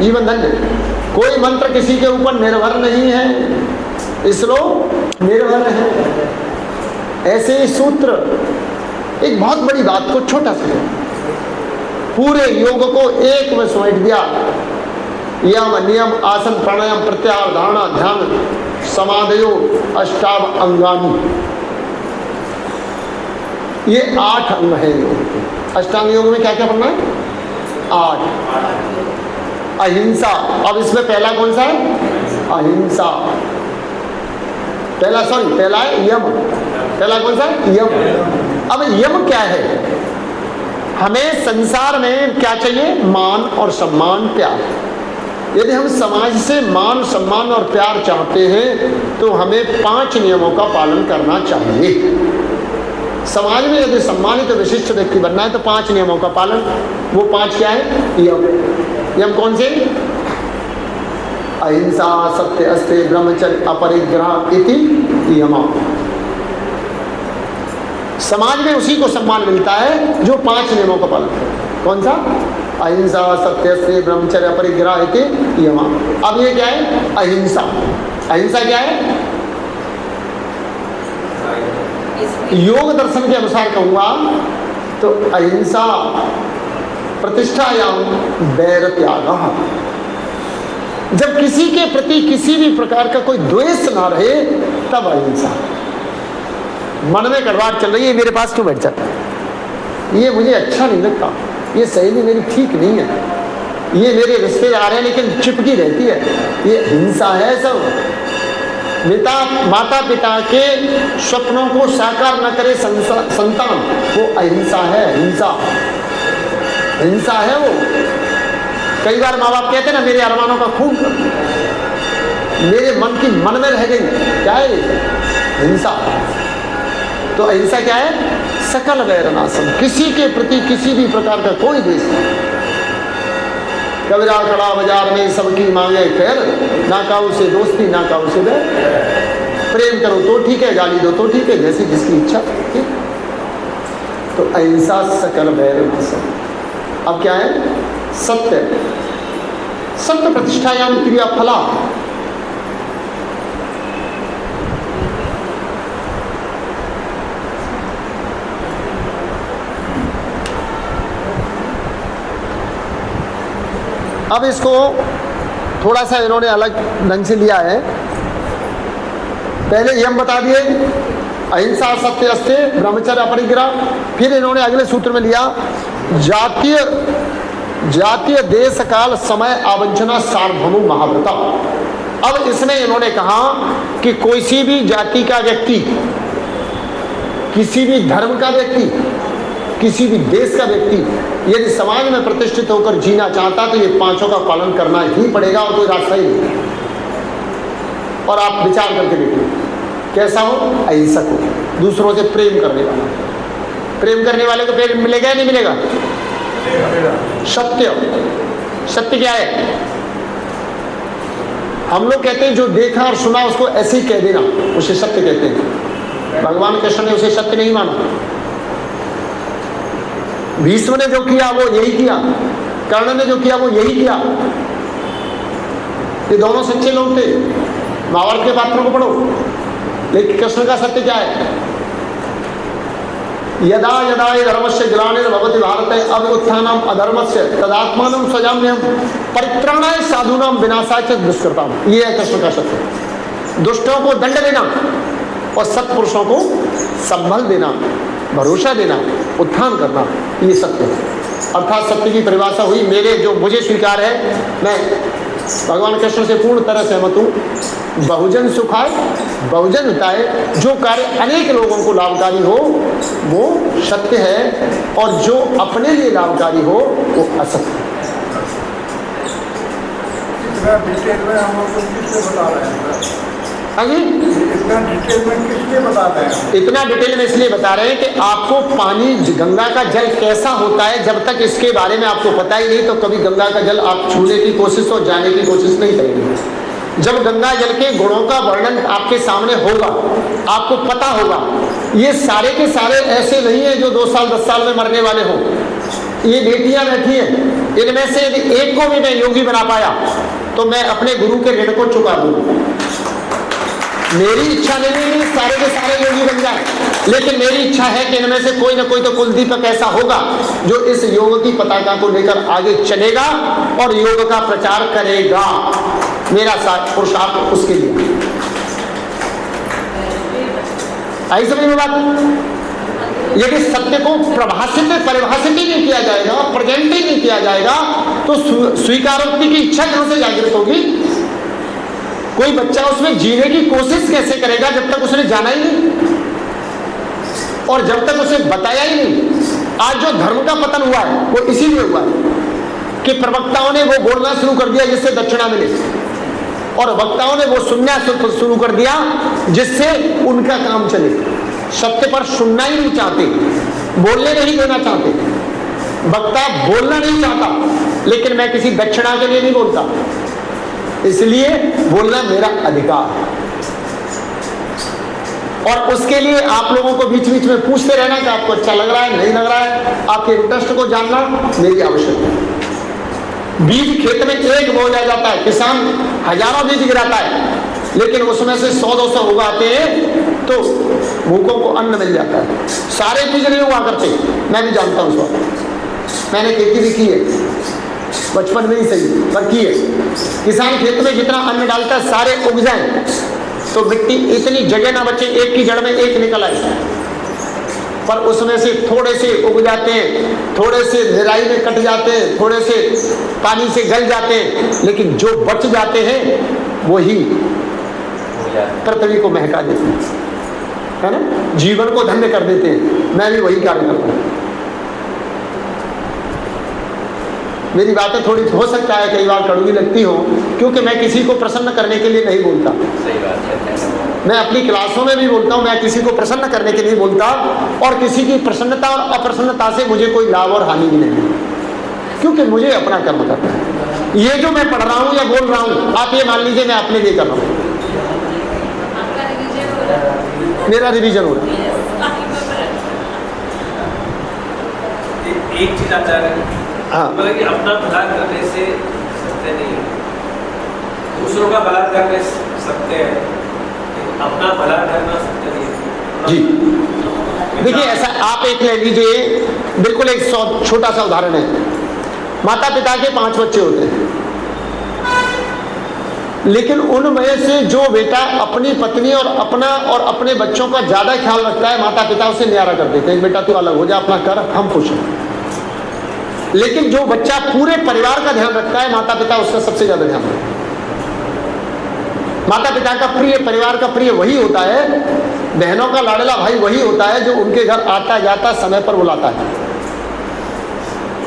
जीवन धन्य। कोई मंत्र किसी के ऊपर निर्भर नहीं है, श्लोक निर्भर है। ऐसे ही सूत्र एक बहुत बड़ी बात को छोटा सा, पूरे योग को एक में समेट दिया। यम नियम आसन प्राणायाम प्रत्याहार धारणा ध्यान समाधयो अष्टाव अंगानी, ये 8 अंग है योग के। अष्टांग योग में क्या क्या पढ़ना है? 8। अहिंसा, अब इसमें पहला कौन सा है? अहिंसा। पहला है यम। पहला कौन सा है? यम। अब यम क्या है? हमें संसार में क्या चाहिए? मान और सम्मान, प्यार। यदि हम समाज से मान सम्मान और प्यार चाहते हैं तो हमें 5 नियमों का पालन करना चाहिए। समाज में यदि सम्मानित विशिष्ट व्यक्ति बनना है तो 5 नियमों का पालन। वो 5 क्या है? यम। यम कौन से? अहिंसा सत्य अस्ते ब्रह्मचर्य अपरिग्रह इति यम। समाज में उसी को सम्मान मिलता है जो 5 नियमों का पालन करे। कौन सा? अहिंसा सत्य से ब्रह्मचर्य परिग्रह के यम। अब ये क्या है? अहिंसा। अहिंसा क्या है? योग दर्शन के अनुसार कहूंगा तो अहिंसा प्रतिष्ठायाम वैर त्याग। जब किसी के प्रति किसी भी प्रकार का कोई द्वेष ना रहे तब अहिंसा। मन में गड़बड़ चल रही है, मेरे पास क्यों बैठ जाता है, ये मुझे अच्छा नहीं लगता, ये सहेली मेरी ठीक नहीं है, ये मेरे रिश्तेदार हैं लेकिन चिपकी रहती है, ये हिंसा है। सब माता पिता के स्वप्नों को साकार न करे संतान, वो अहिंसा है। हिंसा है वो। कई बार माँ बाप कहते हैं ना, मेरे अरमानों का खून मेरे मन में रह गई, क्या है? हिंसा। तो अहिंसा क्या है? सकल वैरनाशम, किसी के प्रति किसी भी प्रकार का कोई द्वेष नहीं। कबीरा खड़ा बाजार में सबकी मांगे खैर, ना काऊ से दोस्ती ना काऊ से बैर। प्रेम करो तो ठीक है, गाली दो तो ठीक है, जैसी जिसकी इच्छा। ठीक। तो अहिंसा सकल वैरनाशम। अब क्या है? सत्य। सत्य प्रतिष्ठायाम क्रिया फला। अब इसको थोड़ा सा इन्होंने अलग ढंग से लिया है। पहले यम बता दिए, अहिंसा सत्य अस्ते ब्रह्मचर्य अपरिग्रह। फिर इन्होंने अगले सूत्र में लिया जातीय देश काल समय आवंचना सार्वभौम महाव्रता। अब इसमें इन्होंने कहा कि कोई सी भी जाति का व्यक्ति, किसी भी धर्म का व्यक्ति, किसी भी देश का व्यक्ति यदि समाज में प्रतिष्ठित होकर जीना चाहता तो ये पांचों का पालन करना ही पड़ेगा और कोई रास्ता ही नहीं। और आप विचार करके देखिए कैसा हो, अहिंसक हो, दूसरों से प्रेम करने वाला। प्रेम करने वाले को प्रेम मिलेगा या नहीं मिलेगा? सत्य, सत्य क्या है? हम लोग कहते हैं जो देखा और सुना उसको ऐसे ही कह देना, उसे सत्य कहते हैं। भगवान कृष्ण ने उसे सत्य नहीं माना। भीष्म ने जो किया वो यही किया, कर्ण ने जो किया वो यही किया। ये दोनों सच्चे लोग थे। महाभारत के पात्रों को पढ़ो। लेकिन कृष्ण का सत्य क्या है? यदा यदा धर्मस्य ग्लानिर्भवति भारते अभ्युत्थानम् अधर्मस्य तदात्मानं सजाम्यहम् परित्राणाय साधूनां विनाशाय च दुष्कृताम्। ये है कृष्ण का सत्य। दुष्टों को दंड देना और सत्पुरुषों को संभल देना, भरोसा देना, उत्थान करना, ये सत्य है। अर्थात सत्य की परिभाषा हुई मेरे जो मुझे स्वीकार है, मैं भगवान कृष्ण से पूर्ण तरह सहमत हूँ। बहुजन सुखाय बहुजन हिताय, जो कार्य अनेक लोगों को लाभकारी हो वो सत्य है, और जो अपने लिए लाभकारी हो वो असत्य है। इतना डिटेल में हम लोग किससे बता रहे हैं? इतना डिटेल में किसलिए बताते हैं? इतना डिटेल में इसलिए बता रहे हैं कि आपको पानी, गंगा का जल कैसा होता है, जब तक इसके बारे में आपको पता ही नहीं तो कभी गंगा का जल आप छूने की कोशिश और जाने की कोशिश नहीं करेंगे। जब गंगा जल के गुणों का वर्णन आपके सामने होगा, आपको पता होगा। ये सारे के सारे ऐसे नहीं है जो 2 साल 10 साल में मरने वाले हो। ये बेटियां बैठी हैं, इनमें से यदि एक को भी मैं योगी बना पाया तो मैं अपने गुरु के ऋण को चुका दूंगा। मेरी इच्छा नहीं है सारे के सारे योगी बन जाए, लेकिन मेरी इच्छा है कि इनमें से कोई ना कोई तो कुलदीपक ऐसा होगा जो इस योग की पताका को लेकर आगे चलेगा और योग का प्रचार करेगा। मेरा साथ पुरुषार्थ उसके लिए। आई समझ में बात? यदि सत्य को परिभाषित ही नहीं किया जाएगा, प्रेजेंट ही नहीं किया जाएगा तो स्वीकारोक्ति की इच्छा कहां से जागृत होगी? कोई बच्चा उसमें जीने की कोशिश कैसे करेगा जब तक उसने जाना ही नहीं और जब तक उसे बताया ही नहीं। आज जो धर्म का पतन हुआ है वो इसीलिए हुआ है कि प्रवक्ताओं ने वो बोलना शुरू कर दिया जिससे दक्षिणा मिले, और वक्ताओं ने वो सुनना शुरू कर दिया जिससे उनका काम चले। सत्य पर सुनना ही नहीं चाहते, बोलने नहीं देना चाहते। वक्ता बोलना नहीं चाहता, लेकिन मैं किसी दक्षिणा के लिए नहीं बोलता, इसलिए बोलना मेरा अधिकार है। और उसके लिए आप लोगों को बीच बीच में पूछते रहना कि आपको अच्छा लग रहा है, नहीं लग रहा है, आपके इंटरेस्ट को जानना मेरी आवश्यकता है। बीज खेत में एक बोया जाता है, किसान हजारों बीज गिराता है, लेकिन उसमें से 100-200 उगाते हैं तो भूखों को अन्न मिल जाता है। सारे बीज नहीं हुआ करते, मैं भी जानता हूँ। मैंने खेती भी की है, बचपन में ही सही पर की है। किसान खेत में जितना अन्न डालता है सारे उग जाए तो मिट्टी इतनी जगह ना बचे, एक की जड़ में एक निकल आए, पर उसमें से थोड़े से उग जाते हैं, थोड़े से निराई में कट जाते हैं, थोड़े से पानी से गल जाते हैं, लेकिन जो बच जाते हैं वही पृथ्वी को महका देते हैं, है ना, जीवन को धन्य कर देते हैं। मैं भी वही कार्य करता हूँ। मेरी बातें थोड़ी हो सकता है कई बार कड़वी लगती हो, क्योंकि मैं किसी को प्रसन्न करने के लिए नहीं बोलता। सही बात है। मैं अपनी क्लासों में भी बोलता हूँ, मैं किसी को प्रसन्न करने के लिए बोलता, और किसी की प्रसन्नता और अप्रसन्नता से मुझे कोई लाभ और हानि भी नहीं है, क्योंकि मुझे अपना कर्म करना है। ये जो मैं पढ़ रहा हूँ या बोल रहा हूँ, आप ये मान लीजिए मैं अपने लिए कर रहा हूँ, मेरा रिवीजन हो रहा है। एक चीज आता है, हाँ, कि अपना भला करने से सत्य नहीं है, दूसरों का भला करने सकते हैं, लेकिन अपना भला करना सत्य नहीं है। जी देखिए, ऐसा आप एक ले लीजिए, बिल्कुल एक छोटा सा उदाहरण है। माता पिता के 5 बच्चे होते हैं, लेकिन उनमें से जो बेटा अपनी पत्नी और अपने बच्चों का ज्यादा ख्याल रखता है, माता पिता उसे न्यारा कर देते हैं, बेटा तू अलग हो जा, अपना कर, हम खुश हैं। लेकिन जो बच्चा पूरे परिवार का ध्यान रखता है, माता पिता उसका सबसे ज्यादा ध्यान रखता है। माता पिता का प्रिय, परिवार का प्रिय वही होता है, बहनों का लाडला भाई वही होता है जो उनके घर आता जाता समय पर बुलाता है।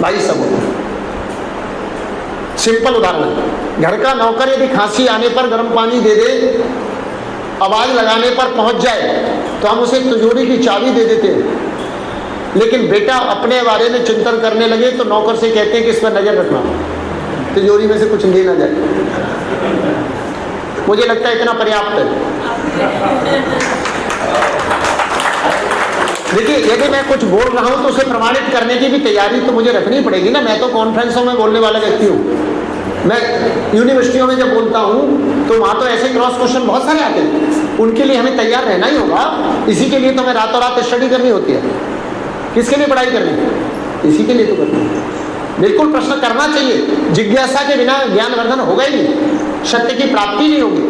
भाई सब होता है। सिंपल उदाहरण, घर का नौकर यदि खांसी आने पर गर्म पानी दे दे, आवाज लगाने पर पहुंच जाए, तो हम उसे तिजोरी की चाबी दे देते हैं। लेकिन बेटा अपने बारे में चिंतन करने लगे तो नौकर से कहते हैं कि इस पर नजर रखना, तिजोरी में से कुछ ले ना जाए। मुझे लगता है इतना पर्याप्त है। देखिए, यदि मैं कुछ बोल रहा हूं तो उसे प्रमाणित करने की भी तैयारी तो मुझे रखनी पड़ेगी ना। मैं तो कॉन्फ्रेंसों में बोलने वाला व्यक्ति हूँ। मैं यूनिवर्सिटियों में जब बोलता हूँ तो वहां तो ऐसे क्रॉस क्वेश्चन बहुत सारे आते हैं, उनके लिए हमें तैयार रहना ही होगा। इसी के लिए तो मैं रातों रात स्टडी करनी होती है। किसके लिए पढ़ाई करनी? इसी के लिए तो करनी है। बिल्कुल प्रश्न करना चाहिए। जिज्ञासा के बिना ज्ञानवर्धन होगा ही नहीं, सत्य की प्राप्ति नहीं होगी।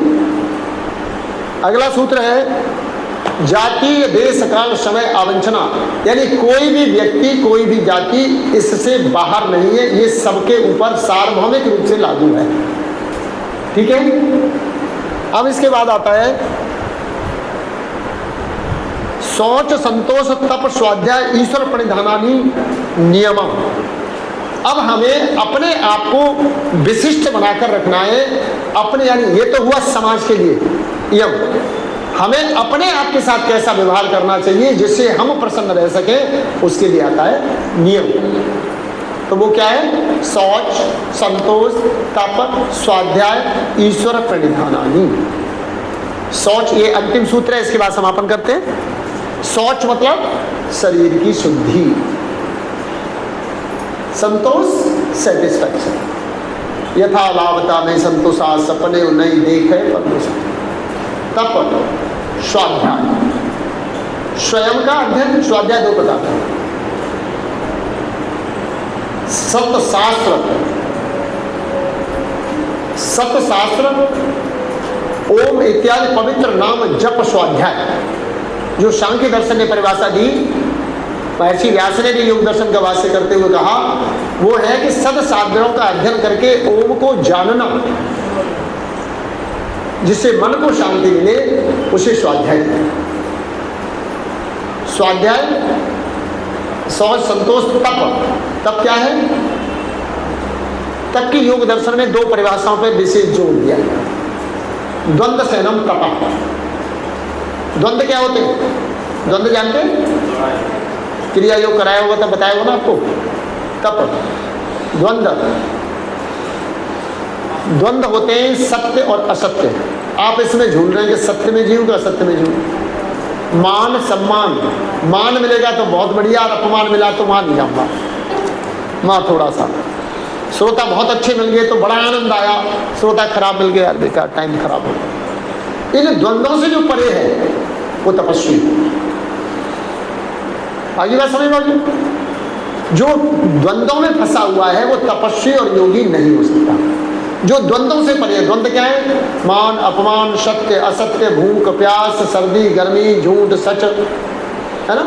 अगला सूत्र है जातीय देश काल समय आवंचना, यानी कोई भी व्यक्ति, कोई भी जाति इससे बाहर नहीं है, ये सबके ऊपर सार्वभौमिक रूप से लागू है। ठीक है। अब इसके बाद आता है शौच, संतोष, तप, स्वाध्याय, ईश्वर प्रणिधानानि नियमम। अब हमें अपने आप को विशिष्ट बनाकर रखना है अपने, यानी ये तो हुआ समाज के लिए नियम। हमें अपने आप के साथ कैसा व्यवहार करना चाहिए जिससे हम प्रसन्न रह सकें, उसके लिए आता है नियम। तो वो क्या है? शौच, संतोष, तप, स्वाध्याय, ईश्वर प्रणिधानानि। शौच ये अंतिम सूत्र है, इसके बाद समापन करते हैं। शौच मतलब शरीर की शुद्धि, संतोष सेटिस्फैक्शन, यथा लाभता में संतोषा सपने नहीं देखे परमेश्वर। तप स्वाध्याय, स्वयं का अध्ययन। स्वाध्याय दो प्रकार का, सतशास्त्र, सतशास्त्र, ओम इत्यादि पवित्र नाम जप स्वाध्याय, जो सांख्य दर्शन ने परिभाषा दी, महर्षि व्यास ने भी योग दर्शन का भाष्य करते हुए कहा, वो है कि सदसाधनों का अध्ययन करके ओम को जानना, जिससे मन को शांति मिले, उसे स्वाध्याय है। स्वाध्याय, शौच, संतोष, तप। तप क्या है? तप की योग दर्शन में दो परिभाषाओं पर विशेष जोर दिया गया। द्वंद्व सेनम तप। द्वंद्व क्या होते हैं? द्वंद्व जानते हैं? क्रिया योग कराया होगा तब बताया होगा ना आपको। तप, द्वंद्व, द्वंद्व होते हैं सत्य और असत्य। आप इसमें झूल रहे हैं कि सत्य में जीऊंगा, असत्य में जीऊंगा। मान सम्मान, मान मिलेगा तो बहुत बढ़िया, और अपमान मिला तो मान नहीं जाऊंगा, मां थोड़ा सा। श्रोता बहुत अच्छे मिल गए तो बड़ा आनंद आया, श्रोता खराब मिल गया, यार बेकार, टाइम खराब हो गया। इन द्वंद्वों से जो परे है वो तपस्वी। आगे बात समझ में? जो द्वंद्वों में फंसा हुआ है वो तपस्वी और योगी नहीं हो सकता। जो द्वंद्वों से परे है, द्वंद्व क्या है? मान अपमान, सत्य असत्य, भूख प्यास, सर्दी गर्मी, झूठ सच, है ना?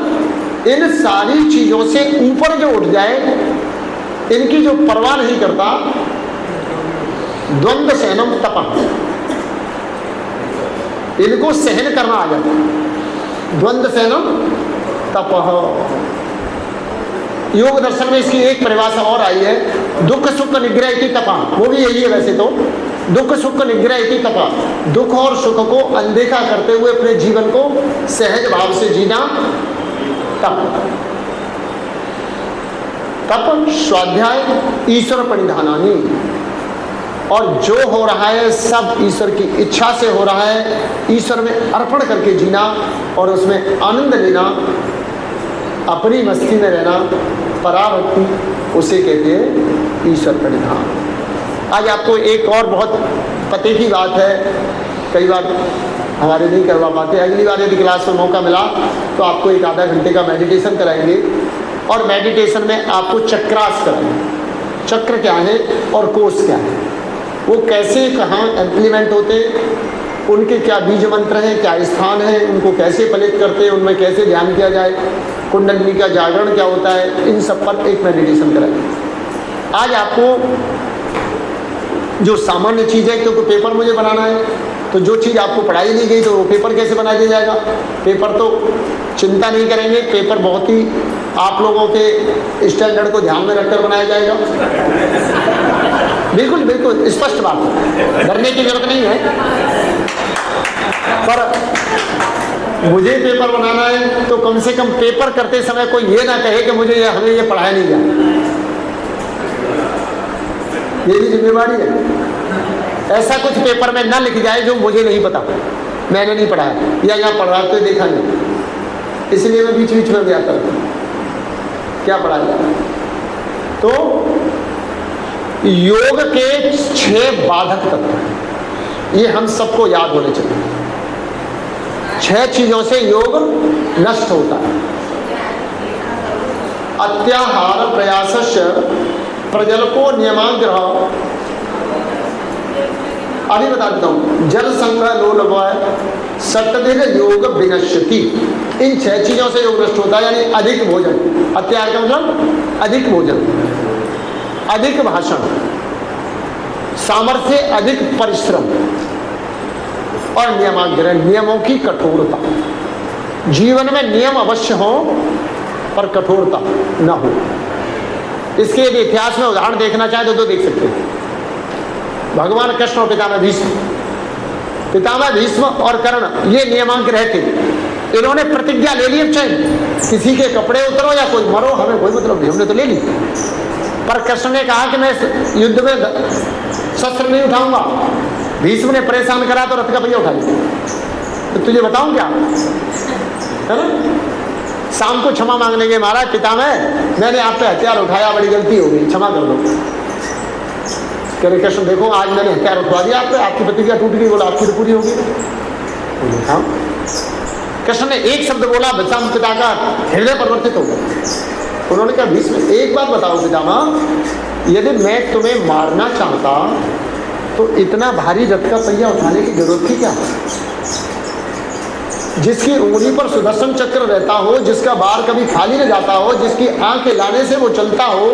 इन सारी चीजों से ऊपर जो उठ जाए, इनकी जो परवाह नहीं करता, द्वंद्व सहनम तपः, इनको सहन करना आ जाता। द्वंद्व सहनम तपः। योग दर्शन में इसकी एक परिभाषा और आई है, दुख सुख निग्रह इति तपः। वो भी यही है वैसे तो, दुख सुख निग्रह इति तपः। दुख और सुख को अनदेखा करते हुए अपने जीवन को सहज भाव से जीना तप। तप, स्वाध्याय, ईश्वर प्रणिधानानि। और जो हो रहा है सब ईश्वर की इच्छा से हो रहा है, ईश्वर में अर्पण करके जीना और उसमें आनंद लेना, अपनी मस्ती में रहना, पराभक्ति, उसे कहते हैं ईश्वर प्रणिधान। आज आपको एक और बहुत पते की बात है, कई बार हमारे नहीं करवा पाते, अगली बार यदि क्लास में मौका मिला तो आपको एक आधा घंटे का मेडिटेशन कराएंगे, और मेडिटेशन में आपको चक्रास कराएंगे। चक्र क्या है और कोष क्या है, वो कैसे कहाँ इम्प्लीमेंट होते हैं, उनके क्या बीज मंत्र हैं, क्या स्थान है, उनको कैसे फलित करते हैं, उनमें कैसे ध्यान किया जाए, कुंडलिनी का जागरण क्या होता है, इन सब पर एक मेडिटेशन कराएं। आज आपको जो सामान्य चीज़ है, क्योंकि पेपर मुझे बनाना है, तो जो चीज़ आपको पढ़ाई नहीं गई तो वो पेपर कैसे बना दिया जाएगा। पेपर तो चिंता नहीं करेंगे, पेपर बहुत ही आप लोगों के स्टैंडर्ड को ध्यान में रखकर बनाया जाएगा। बिल्कुल बिल्कुल स्पष्ट बात है, डरने की जरूरत नहीं है। पर मुझे पेपर बनाना है तो कम से कम पेपर करते समय कोई ये ना कहे कि मुझे हमें ये पढ़ाया नहीं गया। ये भी जिम्मेवारी है। ऐसा कुछ पेपर में ना लिख जाए जो मुझे नहीं पता, मैंने नहीं पढ़ाया या यहाँ पढ़ा तो देखा नहीं, इसलिए मैं बीच बीच में भी आता हूँ क्या पढ़ाया। तो योग के 6 बाधक तत्व ये हम सबको याद होने चाहिए। 6 चीजों से योग नष्ट होता है। अत्याहार प्रयासस्य प्रजल्पो नियमाग्रह, अभी बता देता हूँ, जल संग्रह लोलभय सतदिन योग विनश्यति। इन 6 चीजों से योग नष्ट होता है, यानी अधिक भोजन, अत्याहार का मतलब अधिक भोजन, अधिक भाषण, सामर्थ्य अधिक परिश्रम और नियमाग्रह, नियमों की कठोरता। जीवन में नियम अवश्य हो पर कठोरता न हो। इसके यदि इतिहास में उदाहरण देखना चाहे तो देख सकते हैं। भगवान कृष्ण और पितामह भीष्म और कर्ण ये नियमांग्रह थे। इन्होंने प्रतिज्ञा ले ली, चाहे किसी के कपड़े उतरो या कोई मरो, हमें कोई मतलब नहीं, हमने तो ले ली। पर कृष्ण ने कहा कि मैं युद्ध में शस्त्र नहीं उठाऊंगा। भीष्म ने परेशान करा तो रथ का पहिया उठा लिया। तो तुझे बताऊं क्या है ना, शाम को क्षमा मांगने के महाराज पितामह मैंने आप पे हथियार उठाया, बड़ी गलती हो गई, क्षमा कर दो। कह रहे कृष्ण देखो आज मैंने हथियार उठवा दिया आप पे, आपकी प्रतिज्ञा टूट गई। बोला आपकी तो पूरी होगी। हाँ। कृष्ण ने एक शब्द बोला, भीष्म पिता का हृदय परिवर्तित हो गया। उन्होंने कहा भीष्म एक बात बताओ पितामह, यदि मैं तुम्हें मारना चाहता तो इतना भारी रथ का पहिया उठाने की जरूरत थी क्या? जिसकी उंगली पर सुदर्शन चक्र रहता हो, जिसका बार कभी खाली न जाता हो, जिसकी आंख लाने से वो चलता हो,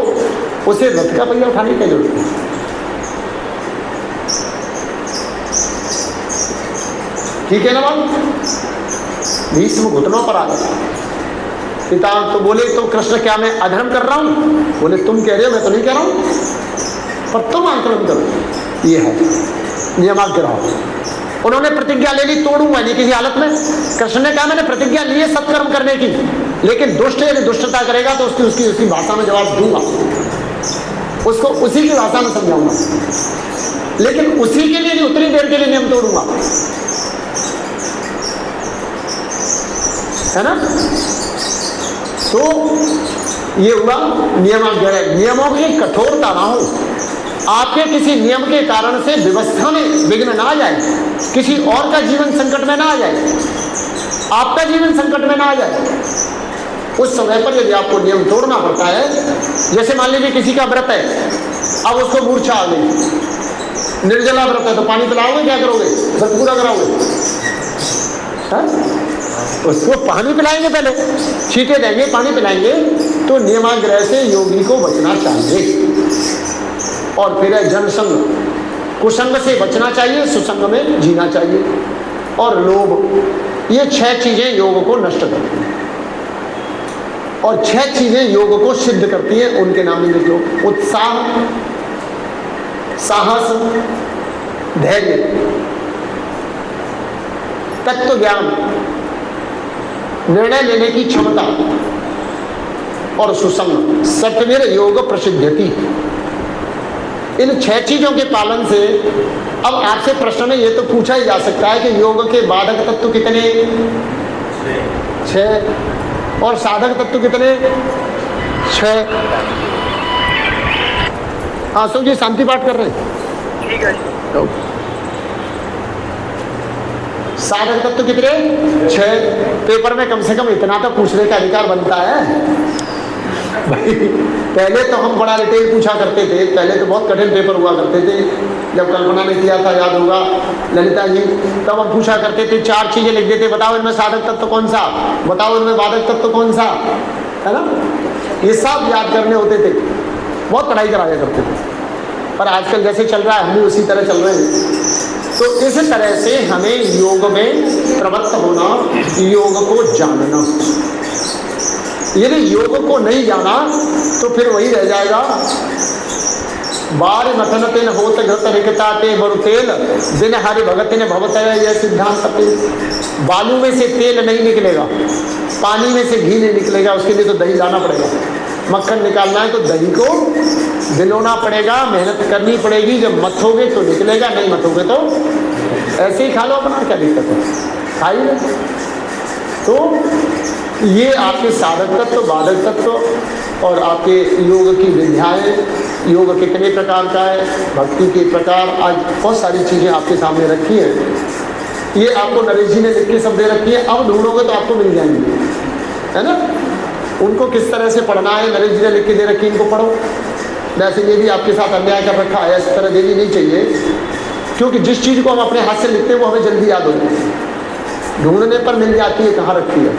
उसे रथ का पहिया उठाने की जरूरत है? ठीक है ना बात। भीष्म घुटनों पर आ गया। पिता तो बोले तो कृष्ण क्या मैं अधर्म कर रहा हूं? बोले तुम कह रहे हो, मैं तो नहीं कह रहा हूं, पर तुम आंदोलन करो। ये है नियमाग्रह। उन्होंने प्रतिज्ञा ले ली, तोड़ूंगा नहीं किसी हालत में। कृष्ण ने कहा मैंने प्रतिज्ञा ली है सत्कर्म करने की, लेकिन दुष्ट यदि दुष्टता करेगा तो उसकी भाषा में जवाब दूंगा, उसको उसी की भाषा में समझाऊंगा, लेकिन उसी के लिए उतनी देर के लिए नियम तोड़ूंगा, है ना। तो ये हुआ नियमाग्रह। नियमों की कठोरता ना हो, आपके किसी नियम के कारण से व्यवस्था में विघ्न ना आ जाए, किसी और का जीवन संकट में ना आ जाए, आपका जीवन संकट में ना आ जाए। उस समय पर यदि आपको नियम तोड़ना पड़ता है, जैसे मान लीजिए किसी का व्रत है, अब उसको मूर्छा आ गई, निर्जला व्रत है, तो पानी पिलाओगे, क्या करोगे? व्रत पूरा कराओगे? उसको पानी पिलाएंगे, पहले छींटे देंगे, पानी पिलाएंगे। तो नियमाग्रह से योगी को बचना चाहिए। और फिर है जनसंग, कुसंग से बचना चाहिए, सुसंग में जीना चाहिए। और लोभ, ये 6 चीजें योग को नष्ट करती हैं और 6 चीजें योग को सिद्ध करती हैं। उनके नाम लिख लो: उत्साह, साहस, धैर्य, तत्व ज्ञान, निर्णय लेने की क्षमता और सुसंग। सत्वीर योग प्रसिद्धति। इन 6 चीजों के पालन से अब आपसे प्रश्न में ये तो पूछा ही जा सकता है कि योग के बाधक तत्व कितने? 6। और साधक तत्व कितने? 6। हाँ सो जी शांति पाठ कर रहे हैं, ठीक है। साधक तत्व कितने? 6। पेपर में कम से कम इतना तो पूछने का अधिकार बनता है। भाई पहले तो हम बड़ा डिटेल पूछा करते थे, पहले तो बहुत कठिन पेपर हुआ करते थे, जब कल्पना ने किया था याद होगा ललिता जी, तब हम पूछा करते थे 4 चीजें लिख देते, बताओ इनमें साधक तत्व कौन सा, बताओ इनमें बाधक तत्व कौन सा, है ना, ये सब याद करने होते थे, बहुत पढ़ाई कराया करते थे। पर आजकल जैसे चल रहा है हम भी उसी तरह चल रहे हैं। तो इस तरह से हमें योग में प्रवृत्त होना, योग को जानना। यदि योग को नहीं जाना तो फिर वही रह जाएगा, बार मथन तेन होत घृत रिक्ता ते बरु तेल बिन हरि भगत ने भवत यह सिद्धांत तेल। बालू में से तेल नहीं निकलेगा, पानी में से घी नहीं निकलेगा, उसके लिए तो दही लाना पड़ेगा। मक्खन निकालना है तो दही को भिगोना पड़ेगा, मेहनत करनी पड़ेगी, जब मथोगे तो निकलेगा, नहीं मथोगे तो ऐसे ही खा लो अपना, क्या दिक्कत है, खाइए। तो ये आपके साधक तत्व, बाधक तत्व और आपके योग की विद्याएँ, योग कितने प्रकार का है, भक्ति के प्रकार, आज बहुत सारी चीज़ें आपके सामने रखी हैं। ये आपको नरेश जी ने लिख के सब दे रखी है, अब ढूंढोगे तो आपको मिल जाएंगे, है ना। उनको किस तरह से पढ़ना है नरेश जी ने लिख के दे रखी, इनको पढ़ो। वैसे ये भी आपके साथ अन्याय कर रखा है, इस तरह देनी नहीं चाहिए, क्योंकि जिस चीज़ को हम अपने हाथ से लिखते हैं वो हमें जल्दी याद होती है, ढूंढने पर मिल जाती है कहाँ रखी है,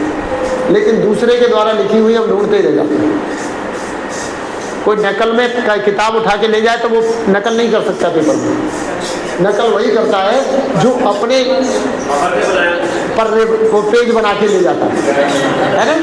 लेकिन दूसरे के द्वारा लिखी हुई हम ढूंढते ही रह जाते हैं। कोई नकल में किताब उठा के ले जाए तो वो नकल नहीं कर सकता पेपर में, नकल वही करता है जो अपने पर को पेज बना के ले जाता है ना।